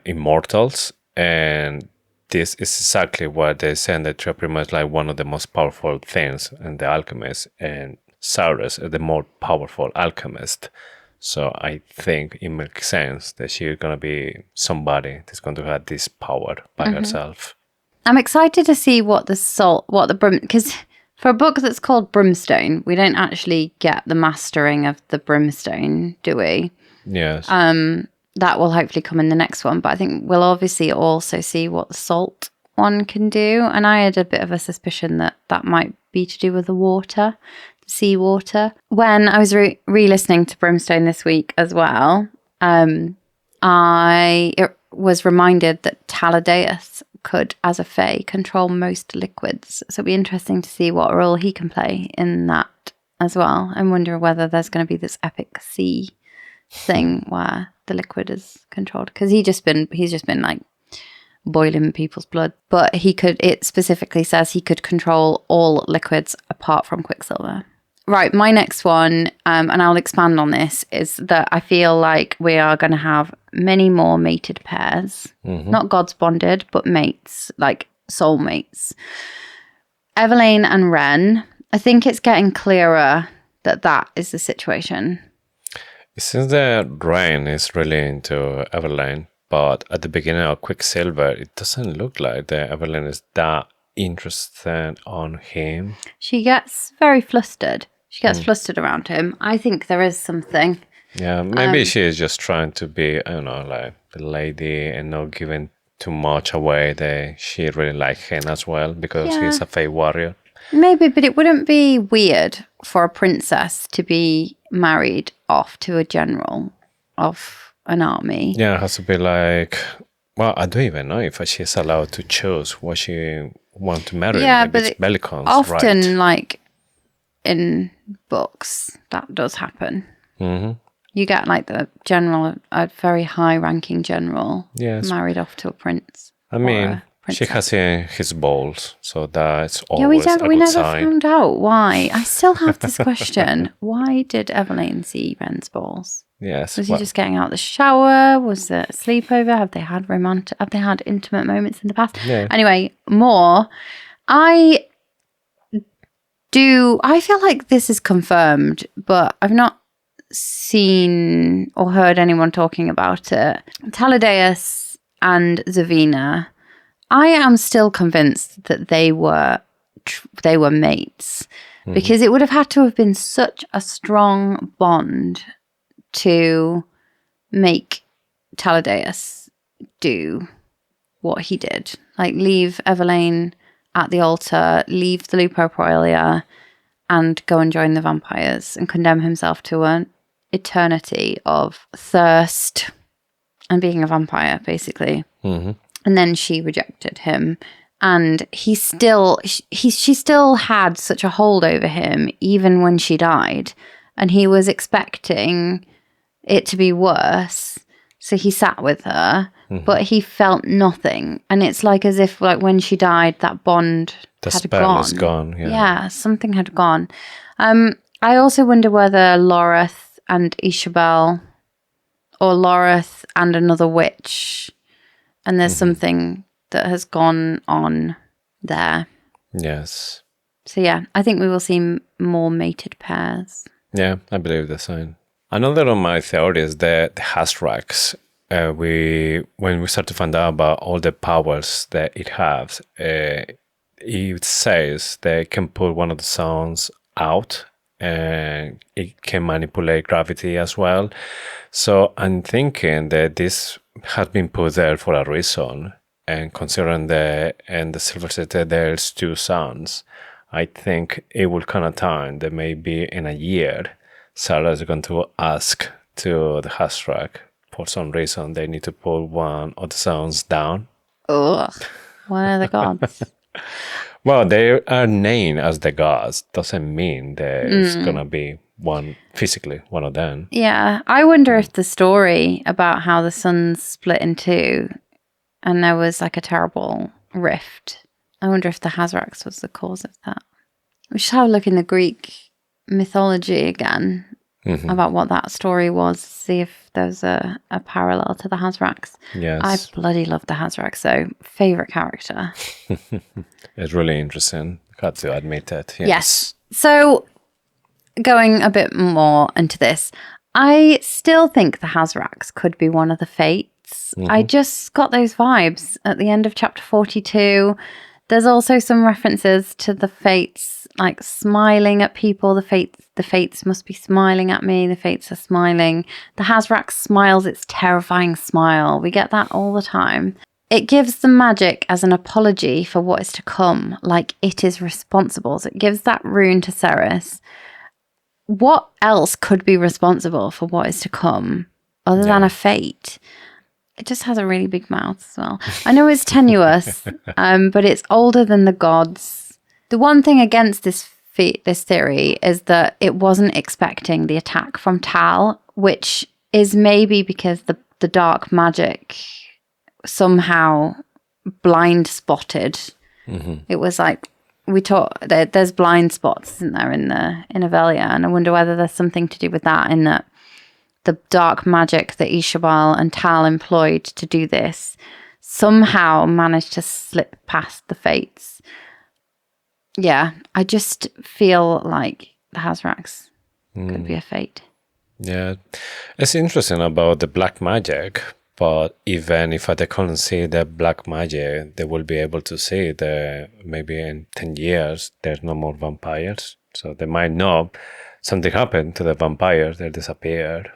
immortals. And this is exactly what they say, that they're pretty much like one of the most powerful things in the alchemist, and Cyrus is the more powerful alchemist. So I think it makes sense that she's gonna be somebody that's going to have this power by herself. I'm excited to see because for a book that's called Brimstone, we don't actually get the mastering of the brimstone, do we? Yes. That will hopefully come in the next one, but I think we'll obviously also see what the salt one can do. And I had a bit of a suspicion that that might be to do with the water, the seawater. When I was re-listening to Brimstone this week as well, I was reminded that Taladeus could, as a fae, control most liquids. So it'll be interesting to see what role he can play in that as well. I wonder whether there's going to be this epic sea thing where the liquid is controlled, because he's just been like boiling people's blood. But it specifically says he could control all liquids apart from quicksilver. Right, my next one, and I'll expand on this, is that I feel like we are going to have many more mated pairs. Not gods bonded, but mates, like soulmates. Evelyn and Ren, I think it's getting clearer that is the situation. It seems that Ren is really into Evelyn, but at the beginning of Quicksilver, it doesn't look like that Evelyn is that interested on him. She gets very flustered. She gets flustered around him. I think there is something. Yeah, maybe she is just trying to be, I don't know, like the lady and not giving too much away that she really likes him as well, because he's a Fae warrior. Maybe, but it wouldn't be weird for a princess to be married off to a general of an army. Yeah, it has to be like, well, I don't even know if she's allowed to choose what she wants to marry. Yeah, maybe but it's Bellicons, often, right? like in books, that does happen. You get like the general, a very high-ranking general, married off to a prince. I mean, she has his balls, so that's always we never sign. found out why. I still have this question. Why did Evelyn see Ren's balls? Yes. Was he just getting out of the shower? Was it a sleepover? Have they had intimate moments in the past? Yeah. Anyway, more. I feel like this is confirmed, but I've not seen or heard anyone talking about it. Taladeus and Zavina, I am still convinced that they were mates, because it would have had to have been such a strong bond to make Taladeus do what he did. Like, leave Evelyn at the altar, leave the Lupo Proelia, and go and join the vampires and condemn himself to an eternity of thirst and being a vampire, basically. And then she rejected him, and she still had such a hold over him even when she died, and he was expecting it to be worse. So he sat with her, but he felt nothing. And it's like as if, like, when she died, that bond the had spell gone. is gone. Yeah, something had gone. I also wonder whether Loreth and Isabel, or Loreth and another witch, and there's something that has gone on there. Yes. So yeah, I think we will see more mated pairs. Yeah, I believe the same. Another of my theories is that the Hasrax, when we start to find out about all the powers that it has, it says that it can put one of the sounds out, and it can manipulate gravity as well. So I'm thinking that this has been put there for a reason, and considering that in the Silver City there's two suns, I think it will come a time that maybe in a year Sarah is going to ask to the Hasrak for some reason they need to put one of the sons down. Ugh. What are the gods? Well, they are named as the gods. Doesn't mean there's gonna be one physically, one of them. Yeah, I wonder if the story about how the suns split in two and there was like a terrible rift, I wonder if the Hazrax was the cause of that. We should have a look in the Greek mythology again about what that story was, see if there's a parallel to the Hazrax. Yes. I bloody love the Hazrax, so favourite character. It's really interesting. Got to admit it. Yes. So, going a bit more into this, I still think the Hazrax could be one of the fates. I just got those vibes at the end of chapter 42. There's also some references to the fates, like smiling at people. The fates must be smiling at me. The fates are smiling. The Hazrax smiles its terrifying smile. We get that all the time. It gives the magic as an apology for what is to come, like it is responsible. So it gives that rune to Ceres. What else could be responsible for what is to come other than a fate? It just has a really big mouth as well. I know it's tenuous, but it's older than the gods. The one thing against this theory is that it wasn't expecting the attack from Tal, which is maybe because the dark magic somehow blind spotted. It was like there's blind spots, isn't there, in Avelia, and I wonder whether there's something to do with that, in that the dark magic that Ishabal and Tal employed to do this somehow managed to slip past the fates. Yeah, I just feel like the Hazrax could be a fate. Yeah, it's interesting about the black magic, but even if they couldn't see the black magic, they will be able to see that maybe in 10 years there's no more vampires. So they might know something happened to the vampires, they disappeared,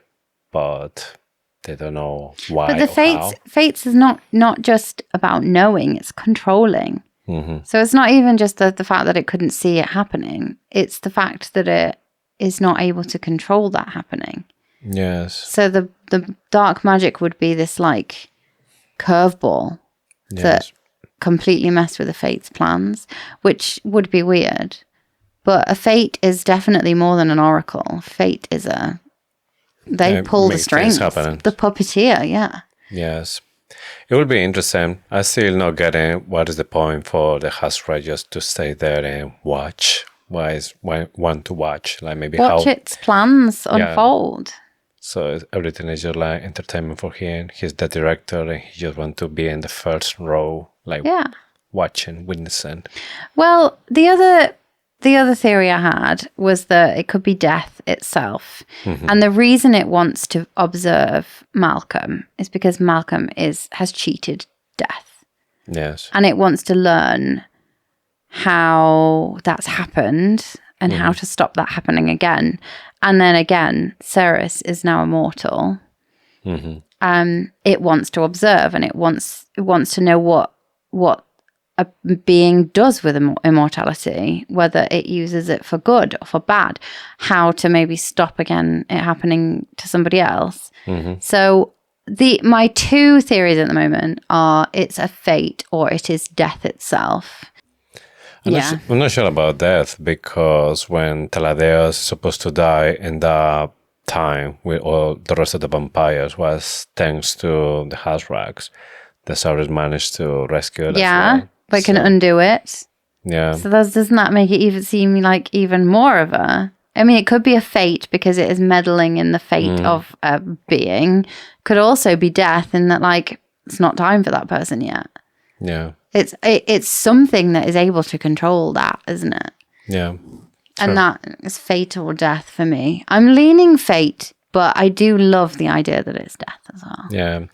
but they don't know why. But the fates is not just about knowing, it's controlling. So it's not even just the fact that it couldn't see it happening. It's the fact that it is not able to control that happening. Yes. So the dark magic would be this like curveball that completely messed with the fate's plans, which would be weird. But a fate is definitely more than an oracle. Fate is they pull the strings. The puppeteer, yeah. Yes. It will be interesting. I still not getting what is the point for the Hazra just to stay there and watch. Why want to watch? Like maybe watch its plans unfold. So everything is just like entertainment for him. He's the director and he just want to be in the first row, like watching, witnessing. Well, the other theory I had was that it could be death itself. And the reason it wants to observe Malcolm is because Malcolm has cheated death. Yes. And it wants to learn how that's happened and how to stop that happening again. And then again, Ceres is now immortal. It wants to observe, and it wants to know what a being does with immortality, whether it uses it for good or for bad, how to maybe stop again it happening to somebody else. So my two theories at the moment are it's a fate or it is death itself. I'm not sure about death, because when Taladeus is supposed to die in that time with all the rest of the vampires was thanks to the Hazrax. The Ceres managed to rescue it as well. They can undo it. Yeah. So doesn't that make it even seem like even more of a... I mean, it could be a fate because it is meddling in the fate of a being. Could also be death in that, like, it's not time for that person yet. Yeah. It's something that is able to control that, isn't it? Yeah. And that is fate or death for me. I'm leaning fate, but I do love the idea that it's death as well. Yeah.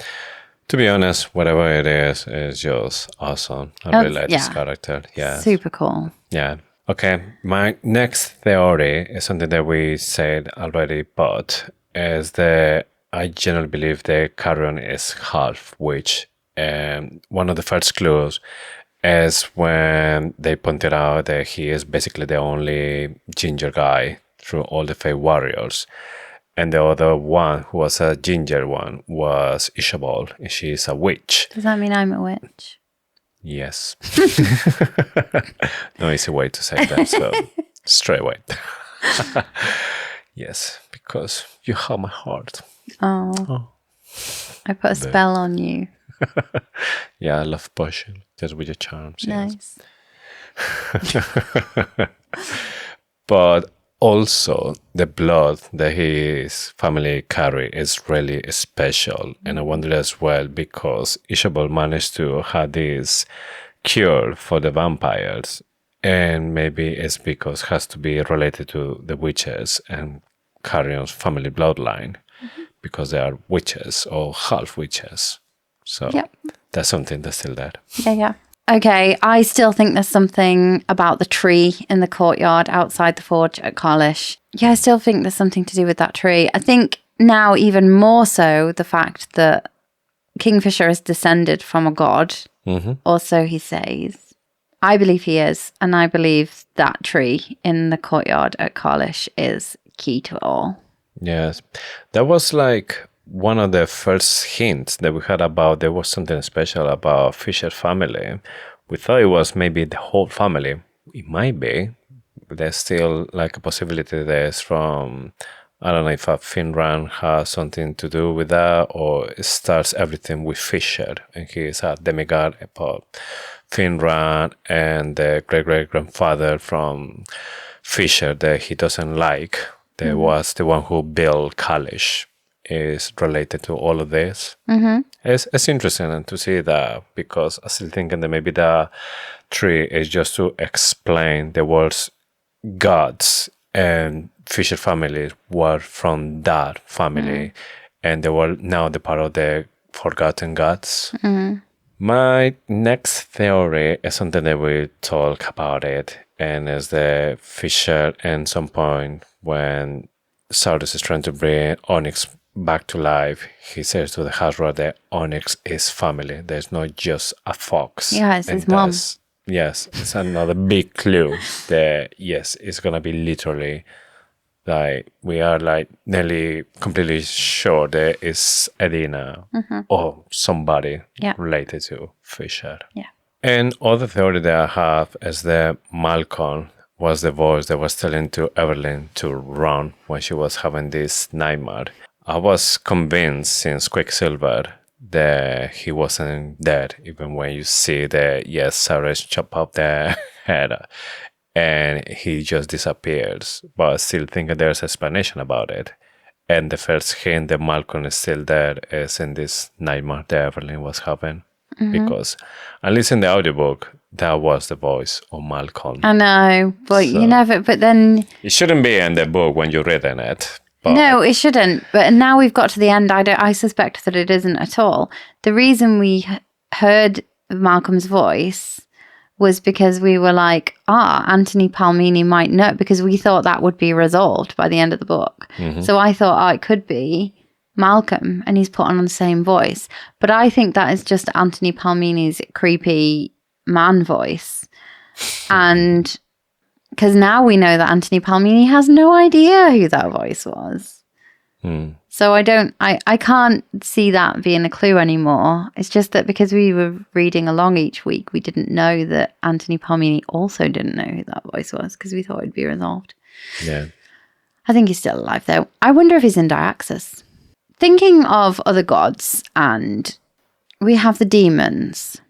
To be honest, whatever it is just awesome. I really like this character. Yeah. Super cool. Yeah. Okay. My next theory is something that we said already, but is that I generally believe that Carrion is half witch. One of the first clues is when they pointed out that he is basically the only ginger guy through all the Fey warriors. And the other one, who was a ginger one, was Isabel, and she is a witch. Does that mean I'm a witch? Yes. No easy way to say that, so straight away. Yes, because you have my heart. Oh. I put a spell on you. Yeah, I love potion, just with your charms. Yes. Nice. But also, the blood that his family carry is really special. And I wonder as well, because Isabel managed to have this cure for the vampires. And maybe it's because it has to be related to the witches and carry on family bloodline. Because they are witches or half witches. So that's something that's still there. Yeah. Okay, I still think there's something about the tree in the courtyard outside the forge at Carlish. Yeah, I still think there's something to do with that tree. I think now even more so the fact that Kingfisher is descended from a god, or so he says. I believe he is, and I believe that tree in the courtyard at Carlish is key to it all. Yes, that was like one of the first hints that we had about there was something special about Fisher family. We thought it was maybe the whole family. It might be. There's still like a possibility there's from, I don't know if a Finran has something to do with that, or it starts everything with Fisher, and he is a demigod about Finran, and the great-great-grandfather from Fisher that he doesn't like. There was the one who built Kalish is related to all of this. It's interesting to see that, because I still thinking that maybe the tree is just to explain the world's gods, and Fisher family were from that family, and they were now the part of the forgotten gods. My next theory is something that we talk about it, and is the Fisher at some point when Sardis is trying to bring Onyx back to life, he says to the Hasra that Onyx is family. There's not just a fox. Yeah, it's his mom. Yes, it's another big clue that, yes, it's going to be literally, like, we are like nearly completely sure that it's Edina or somebody related to Fisher. Yeah. And other theory that I have is that Malcolm was the voice that was telling to Evelyn to run when she was having this nightmare. I was convinced since Quicksilver that he wasn't dead, even when you see that, yes, Sarah chop up the head and he just disappears. But I still think there's an explanation about it. And the first hint that Malcolm is still there is in this nightmare that Evelyn was having. Because at least in the audiobook, that was the voice of Malcolm. I know, but you never, but then... It shouldn't be in the book when you're reading it. But no, it shouldn't. But now we've got to the end, I suspect that it isn't at all. The reason we heard Malcolm's voice was because we were like, Anthony Palmini might know, because we thought that would be resolved by the end of the book. So I thought, it could be Malcolm, and he's put on the same voice. But I think that is just Anthony Palmini's creepy man voice. And because now we know that Anthony Palmini has no idea who that voice was. So I can't see that being a clue anymore. It's just that because we were reading along each week, we didn't know that Anthony Palmini also didn't know who that voice was, because we thought it'd be resolved. Yeah. I think he's still alive, though. I wonder if he's in Diaxis. Thinking of other gods, and we have the demons.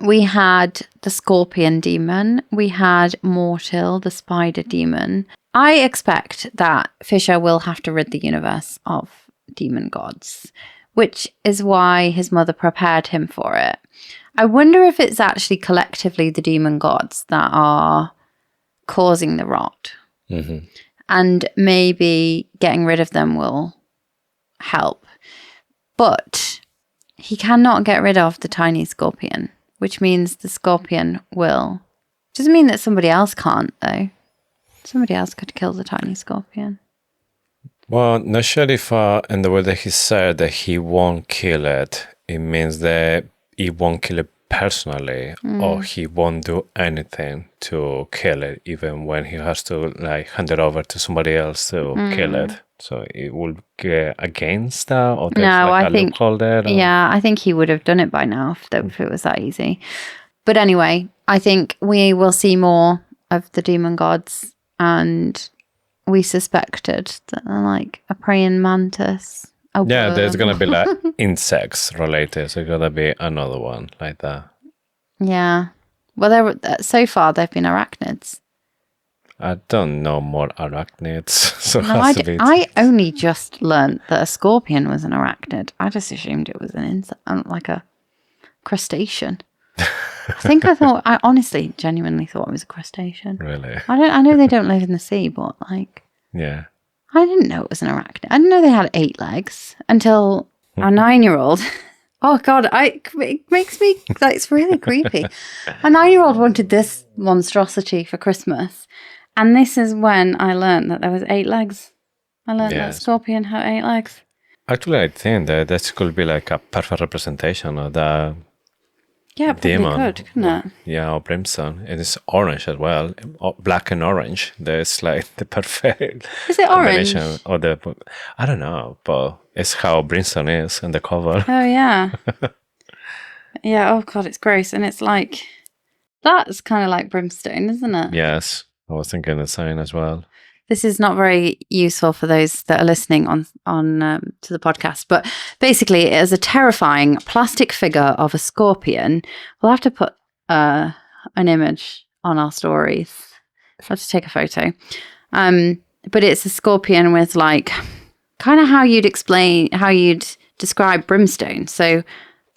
We had the scorpion demon. We had Mortil, the spider demon. I expect that Fisher will have to rid the universe of demon gods, which is why his mother prepared him for it. I wonder if it's actually collectively the demon gods that are causing the rot. And maybe getting rid of them will help. But he cannot get rid of the tiny scorpion, which means the scorpion will... Doesn't mean that somebody else can't, though. Somebody else could kill the tiny scorpion. Well, not sure if in the way that he said that he won't kill it, it means that he won't kill it personally, or he won't do anything to kill it, even when he has to like hand it over to somebody else to kill it. So it will get against that, or there's No, like I a think loophole there. Or... Yeah, I think he would have done it by now if it was that easy. But anyway, I think we will see more of the demon gods, and we suspected that they're like a praying mantis. Yeah, there's gonna be like insects related. So gonna be another one like that. Yeah. Well, so far they've been arachnids. I don't know more arachnids, so it No, has to be. I only just learnt that a scorpion was an arachnid. I just assumed it was an insect, like a crustacean. I honestly, genuinely thought it was a crustacean. Really? I know they don't live in the sea, but like, Yeah. I didn't know it was an arachnid. I didn't know they had 8 legs until our 9-year-old. Oh God, it makes me, like, it's really creepy. A 9-year-old wanted this monstrosity for Christmas. And this is when I learned that there was 8 legs. I learned that scorpion had 8 legs. Actually, I think that this could be like a perfect representation of the demon. Couldn't it? Yeah, or Brimstone. And it's orange as well, black and orange. There's like the perfect. Is it orange? Or I don't know, but it's how Brimstone is on the cover. Oh yeah. Yeah. Oh God, it's gross, and it's like that's kind of like Brimstone, isn't it? Yes, I was thinking the same as well. This is not very useful for those that are listening on to the podcast, but basically it is a terrifying plastic figure of a scorpion. We'll have to put an image on our stories. I'll have to take a photo. But it's a scorpion with like kind of how you'd describe Brimstone. So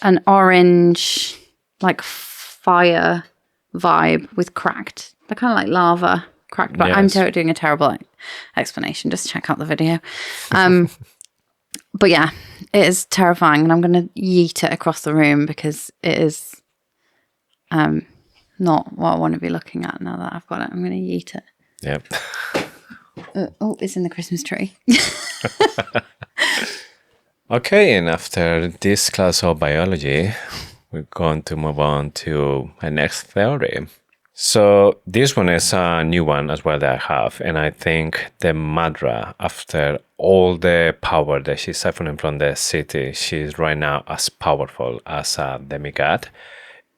an orange, like fire vibe with cracked. They're kind of like lava. Cracked, but I'm doing a terrible explanation. Just check out the video. But yeah, it is terrifying, and I'm going to yeet it across the room because it is not what I want to be looking at now that I've got it. I'm going to yeet it. Yep. It's in the Christmas tree. Okay, and after this class of biology, we're going to move on to my next theory. So this one is a new one as well that I have, and I think the Madra, after all the power that she's siphoning from the city, she's right now as powerful as a demigod.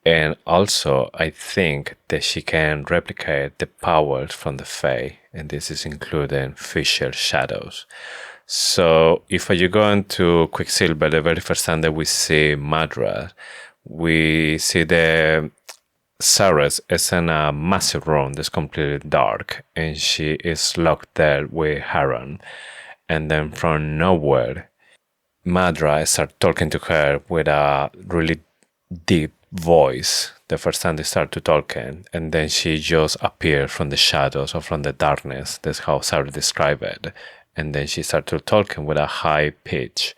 And also, I think that she can replicate the powers from the Fae, and this is including Fisher Shadows. So if you go into Quicksilver, the very first time that we see Madra, we see the Ceres is in a massive room that's completely dark, and she is locked there with Haran. And then from nowhere, Madra starts talking to her with a really deep voice the first time they start to talking, and then she just appears from the shadows or from the darkness. That's how Sarah described it. And then she started talking with a high pitch.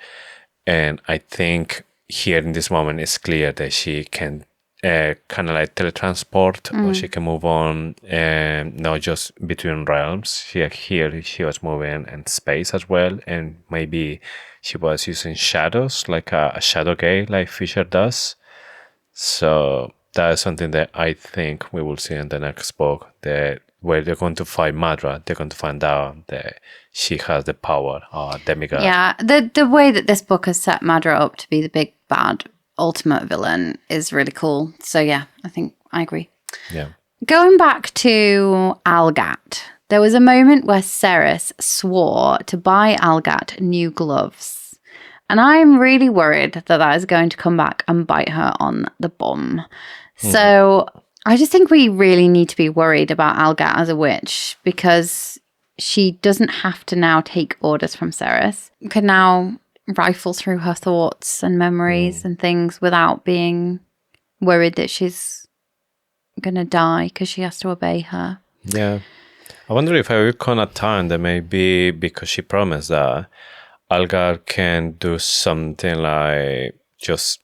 And I think here in this moment it's clear that she can kind of like teletransport, or she can move on, not just between realms. She was moving in space as well, and maybe she was using shadows, like a shadow gate, like Fisher does. So that is something that I think we will see in the next book, that where they're going to find Madra, they're going to find out that she has the power, demigod. Yeah, the way that this book has set Madra up to be the big bad ultimate villain is really cool. So yeah, I think I agree. Yeah. Going back to Algat, there was a moment where Ceres swore to buy Algat new gloves. And I'm really worried that that is going to come back and bite her on the bum. So I just think we really need to be worried about Algat as a witch, because she doesn't have to now take orders from Ceres. Can now rifle through her thoughts and memories and things without being worried that she's going to die because she has to obey her. Yeah. I wonder if I will come a time that maybe because she promised that Algar can do something like just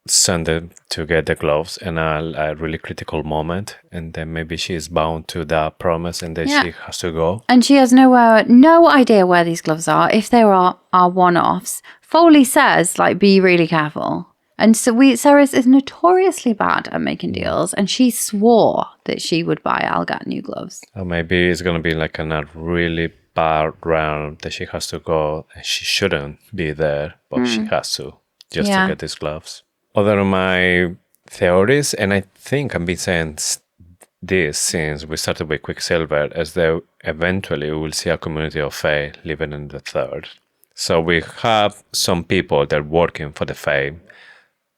send them to get the gloves in a really critical moment, and then maybe she is bound to that promise, and then she has to go. And she has no idea where these gloves are, if they are one-offs. Foley says, like, be really careful. And so Ceres is notoriously bad at making deals, and she swore that she would buy Algat new gloves. Or maybe it's gonna be like a really bad round that she has to go, and she shouldn't be there, but she has to just to get these gloves. Other of my theories, and I think I've been saying this since we started with Quicksilver, is that eventually we will see a community of Fae living in the third. So we have some people that are working for the Fae.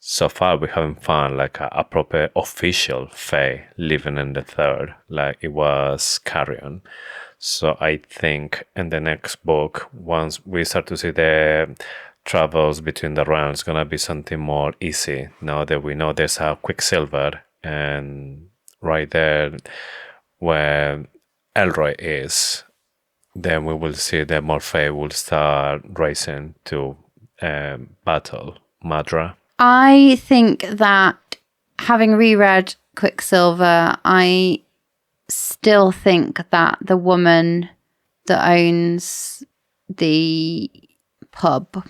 So far, we haven't found like a proper official Fae living in the third, like it was Carrion. So I think in the next book, once we start to see the travels between the realms, it's gonna be something more easy. Now that we know there's a Quicksilver, and right there where Elroy is, then we will see that more Fae will start racing to battle Madra. I think that having reread Quicksilver, I still think that the woman that owns the pub,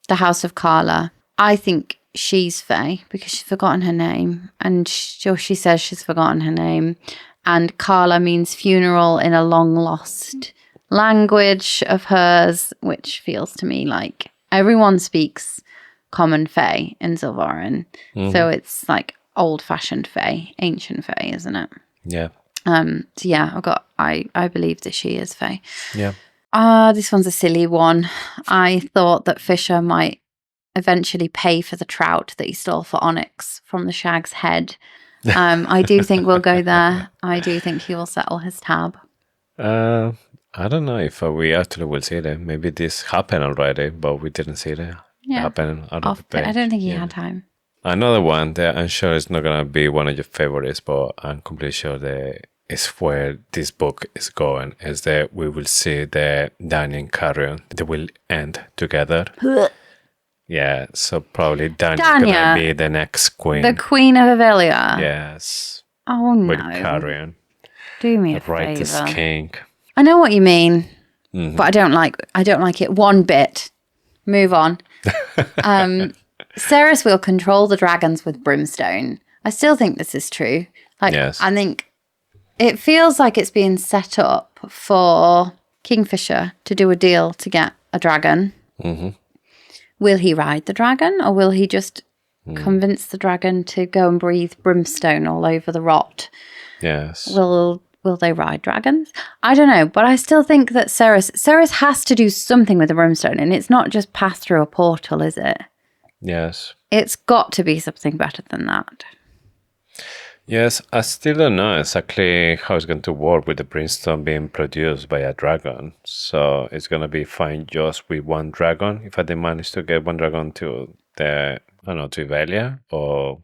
the House of Carla, I think she's Fae because she's forgotten her name. And she says she's forgotten her name. And Carla means funeral in a long lost language of hers, which feels to me like everyone speaks common Fae in Zilvarin. So it's like old-fashioned Fae, ancient Fae, isn't it? Yeah. So yeah, I believe that she is Fae. Yeah. This one's a silly one. I thought that Fisher might eventually pay for the trout that he stole for Onyx from the Shag's head. I do think we'll go there. I do think he will settle his tab. I don't know if we actually will see that. Maybe this happened already, but we didn't see it happen out of the page. I don't think he had time. Another one that I'm sure is not going to be one of your favorites, but I'm completely sure that is where this book is going, is that we will see the Dany and Carrion. They will end together. Yeah, so probably Dany's going to be the next queen. The Queen of Avelia. Yes. Oh, no. With Carrion. Do me a The righteous favor. king. I know what you mean, but I don't like it one bit. Move on. Ceres will control the dragons with Brimstone. I still think this is true. Yes. I think it feels like it's being set up for Kingfisher to do a deal to get a dragon. Mm-hmm. Will he ride the dragon, or will he just convince the dragon to go and breathe brimstone all over the rot? Yes. Will they ride dragons? I don't know, but I still think that Ceres has to do something with the brimstone, and it's not just pass through a portal, is it? Yes. It's got to be something better than that. Yes, I still don't know exactly how it's going to work with the Brimstone being produced by a dragon. So it's going to be fine just with one dragon. If I did manage to get one dragon to to Ivelia, or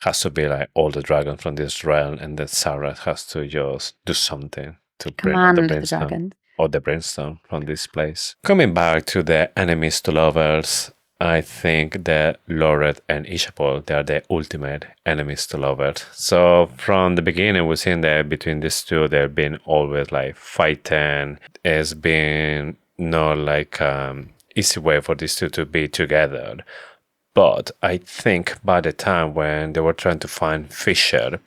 has to be like all the dragons from this realm, and then Sarah has to just do something to bring out the Brimstone. The dragons. Or the Brimstone from this place. Coming back to the enemies to lovers, I think that Loret and Ishapol, they are the ultimate enemies to lovers. So from the beginning, we've seen that between these two, they've been always like fighting. It's been not like easy way for these two to be together. But I think by the time when they were trying to find Fisher,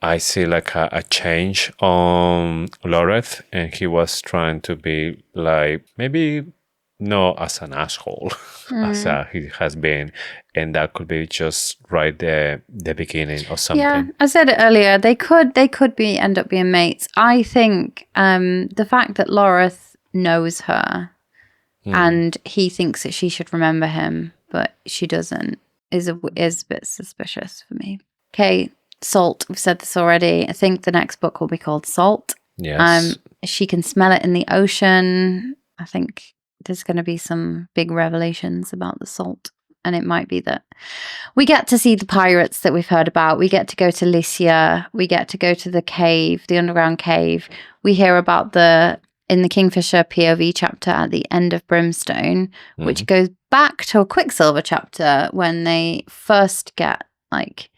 I see like a change on Loret, and he was trying to be like maybe not as an asshole as he has been, and that could be just right there the beginning or something. Yeah, I said it earlier. They could end up being mates. I think the fact that Loris knows her and he thinks that she should remember him, but she doesn't, is a bit suspicious for me. Okay, Salt. We've said this already. I think the next book will be called Salt. Yes. She can smell it in the ocean. I think there's going to be some big revelations about the salt, and it might be that we get to see the pirates that we've heard about. We get to go to Lycia. We get to go to the cave, the underground cave. We hear about in the Kingfisher POV chapter at the end of Brimstone, which goes back to a Quicksilver chapter when they first get like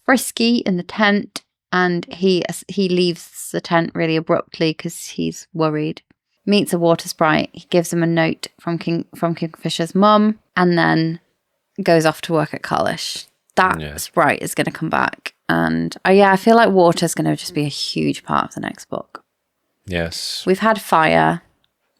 frisky in the tent, and he leaves the tent really abruptly because he's worried. Meets a water sprite. He gives him a note from Kingfisher's mum, and then goes off to work at college. That sprite is going to come back. And I feel like water's going to just be a huge part of the next book. Yes. We've had fire.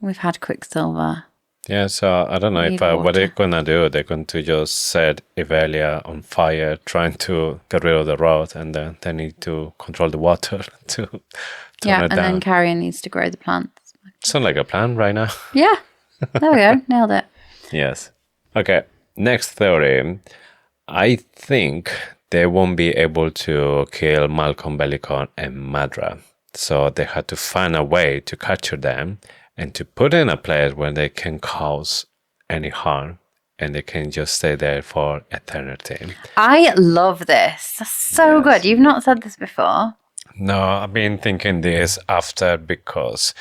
We've had Quicksilver. Yeah, so I don't know if what they're going to do. They're going to just set Ivelia on fire, trying to get rid of the rot, and then they need to control the water to turn it down. Then Carrion needs to grow the plants. Sounds like a plan right now. Yeah. There we go. Nailed it. Yes. Okay, next theory. I think they won't be able to kill Malcolm, Bellicon, and Madra. So they had to find a way to capture them and to put in a place where they can cause any harm and they can just stay there for eternity. I love this. That's so good. You've not said this before. No, I've been thinking this after because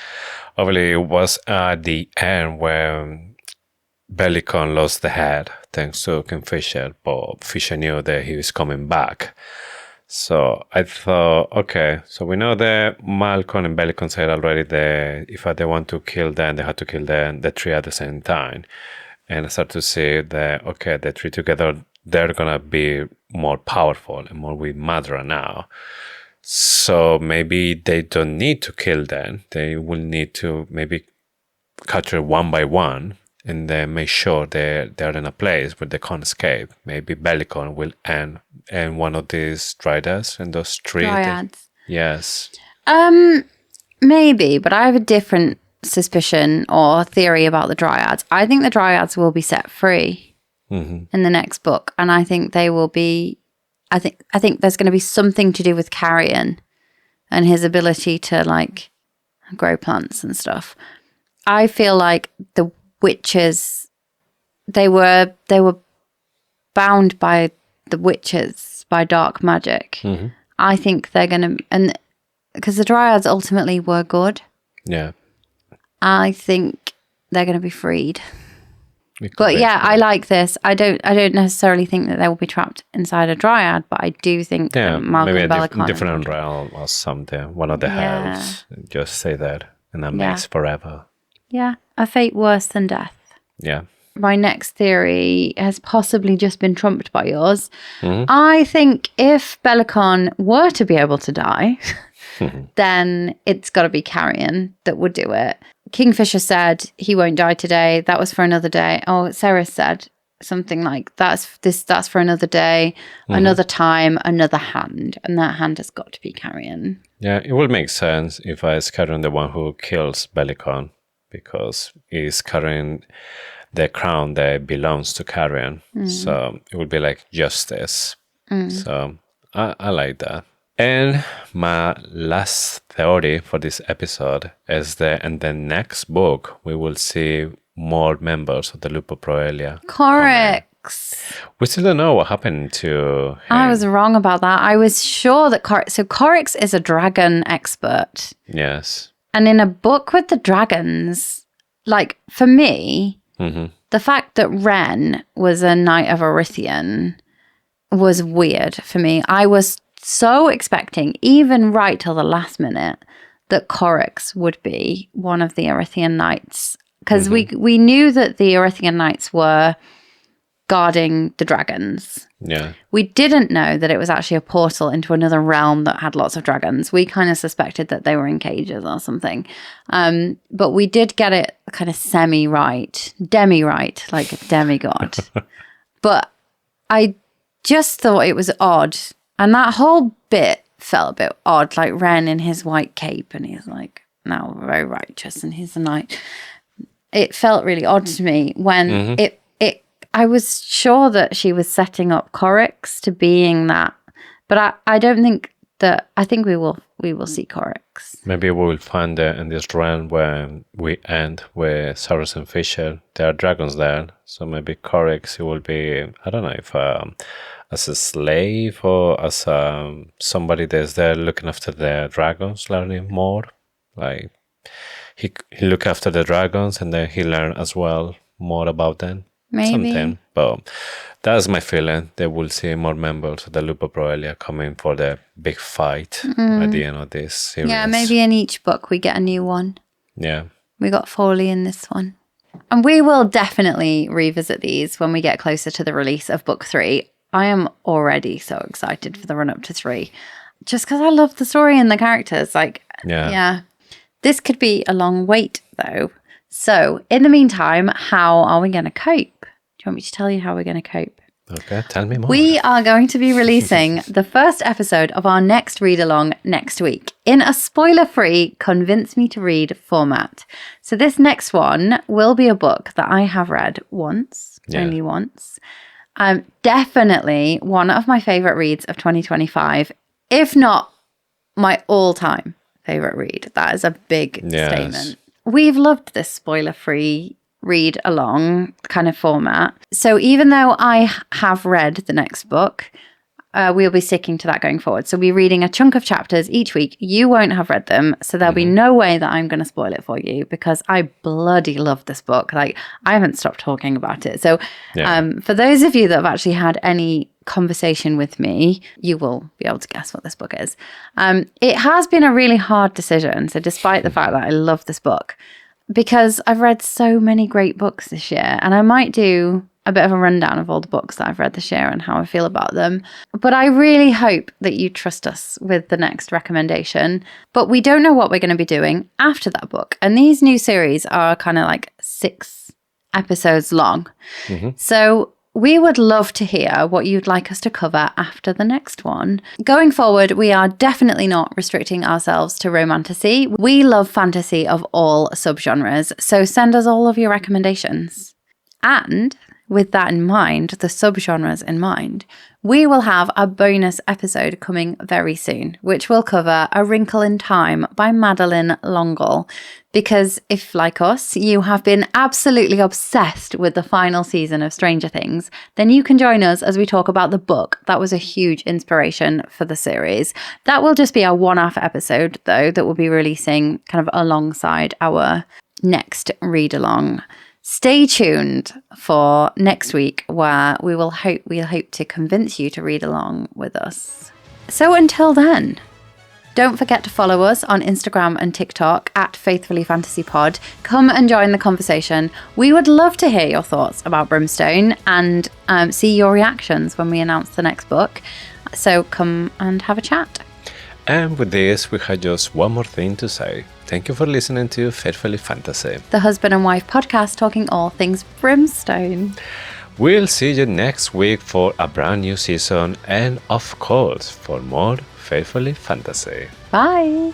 obviously it was at the end where Bellicon lost the head thanks to Kingfisher, but Fisher knew that he was coming back. So I thought, okay, so we know that Malcolm and Bellicon said already that if they want to kill them, they had to kill the three at the same time. And I started to see that, okay, the three together, they're going to be more powerful and more with Madra now. So maybe they don't need to kill them. They will need to maybe capture one by one and then make sure they're in a place where they can't escape. Maybe Bellicon will end one of these Dryads and those three. Dryads. Yes. Maybe, but I have a different suspicion or theory about the Dryads. I think the Dryads will be set free in the next book, and I think they will be. I think there's going to be something to do with Carrion and his ability to like grow plants and stuff. I feel like the witches, they were bound by the witches, by dark magic. I think they're going to, and because the Dryads ultimately were good. Yeah. I think they're going to be freed. But yeah, I like this. I don't necessarily think that they will be trapped inside a Dryad, but I do think Malcolm maybe and Bellicon different realm or something. One of the hells. Just say that, and that makes forever. Yeah, a fate worse than death. Yeah. My next theory has possibly just been trumped by yours. I think if Bellicon were to be able to die, then it's got to be Carrion that would do it. Kingfisher said he won't die today. That was for another day. Oh, Sarah said something like that's for another day, another time, another hand, and that hand has got to be Carrion. Yeah, it will make sense if it's Carrion the one who kills Bellicon because he's carrying the crown that belongs to Carrion. So it would be like justice. So I like that. And my last theory for this episode is that in the next book, we will see more members of the Lupo Proelia. Corax. We still don't know what happened to him. I was wrong about that. I was sure that Corax is a dragon expert. Yes. And in a book with the dragons, like for me, the fact that Ren was a Knight of Erythian was weird for me. I was so expecting, even right till the last minute, that Corax would be one of the Erythian Knights. Because we knew that the Erythian Knights were guarding the dragons. Yeah. We didn't know that it was actually a portal into another realm that had lots of dragons. We kind of suspected that they were in cages or something. But we did get it kind of semi-right, demi-right, like a demigod. But I just thought it was odd. And that whole bit felt a bit odd, like Ren in his white cape and he's like now very righteous and he's a knight. It felt really odd to me when I was sure that she was setting up Corax to being that. But I don't think that, I think we will see Corax. Maybe we will find in this realm where we end with Cyrus and Fisher. There are dragons there. So maybe Corax, he will be, I don't know if as a slave or as somebody that's there looking after the dragons, learning more. Like he look after the dragons and then he learn as well more about them. Maybe. Something. But that's my feeling. They will see more members of the Lupo Proelia coming for the big fight at the end of this series. Yeah, maybe in each book we get a new one. Yeah. We got Foley in this one. And we will definitely revisit these when we get closer to the release of book 3. I am already so excited for the run up to 3. Just because I love the story and the characters. Like, yeah. This could be a long wait, though. So, in the meantime, how are we going to cope? Do you want me to tell you how we're going to cope? Okay, tell me more. We are going to be releasing the first episode of our next read-along next week in a spoiler-free Convince Me to Read format. So this next one will be a book that I have read once, only once. Definitely one of my favourite reads of 2025, if not my all-time favourite read. That is a big statement. We've loved this spoiler-free read along kind of format. So even though I have read the next book, we'll be sticking to that going forward. So we'll be reading a chunk of chapters each week. You won't have read them, so there'll be no way that I'm going to spoil it for you because I bloody love this book. Like, I haven't stopped talking about it. So for those of you that have actually had any conversation with me, you will be able to guess what this book is. It has been a really hard decision. So despite the fact that I love this book, because I've read so many great books this year, and I might do a bit of a rundown of all the books that I've read this year and how I feel about them. But I really hope that you trust us with the next recommendation. But we don't know what we're going to be doing after that book. And these new series are kind of like 6 episodes long. So we would love to hear what you'd like us to cover after the next one. Going forward, we are definitely not restricting ourselves to romantasy. We love fantasy of all subgenres, so send us all of your recommendations. And with that in mind, the subgenres in mind, we will have a bonus episode coming very soon, which will cover A Wrinkle in Time by Madeline L'Engle. Because if, like us, you have been absolutely obsessed with the final season of Stranger Things, then you can join us as we talk about the book. That was a huge inspiration for the series. That will just be a one-off episode, though, that will be releasing kind of alongside our next read-along. Stay tuned for next week, where we'll hope to convince you to read along with us. So until then, don't forget to follow us on Instagram and TikTok at Faithfully Fantasy Pod. Come and join the conversation. We would love to hear your thoughts about Brimstone and see your reactions when we announce the next book. So come and have a chat. And with this, we have just one more thing to say. Thank you for listening to Faithfully Fantasy, the husband and wife podcast talking all things Brimstone. We'll see you next week for a brand new season and, of course, for more Faithfully Fantasy. Bye.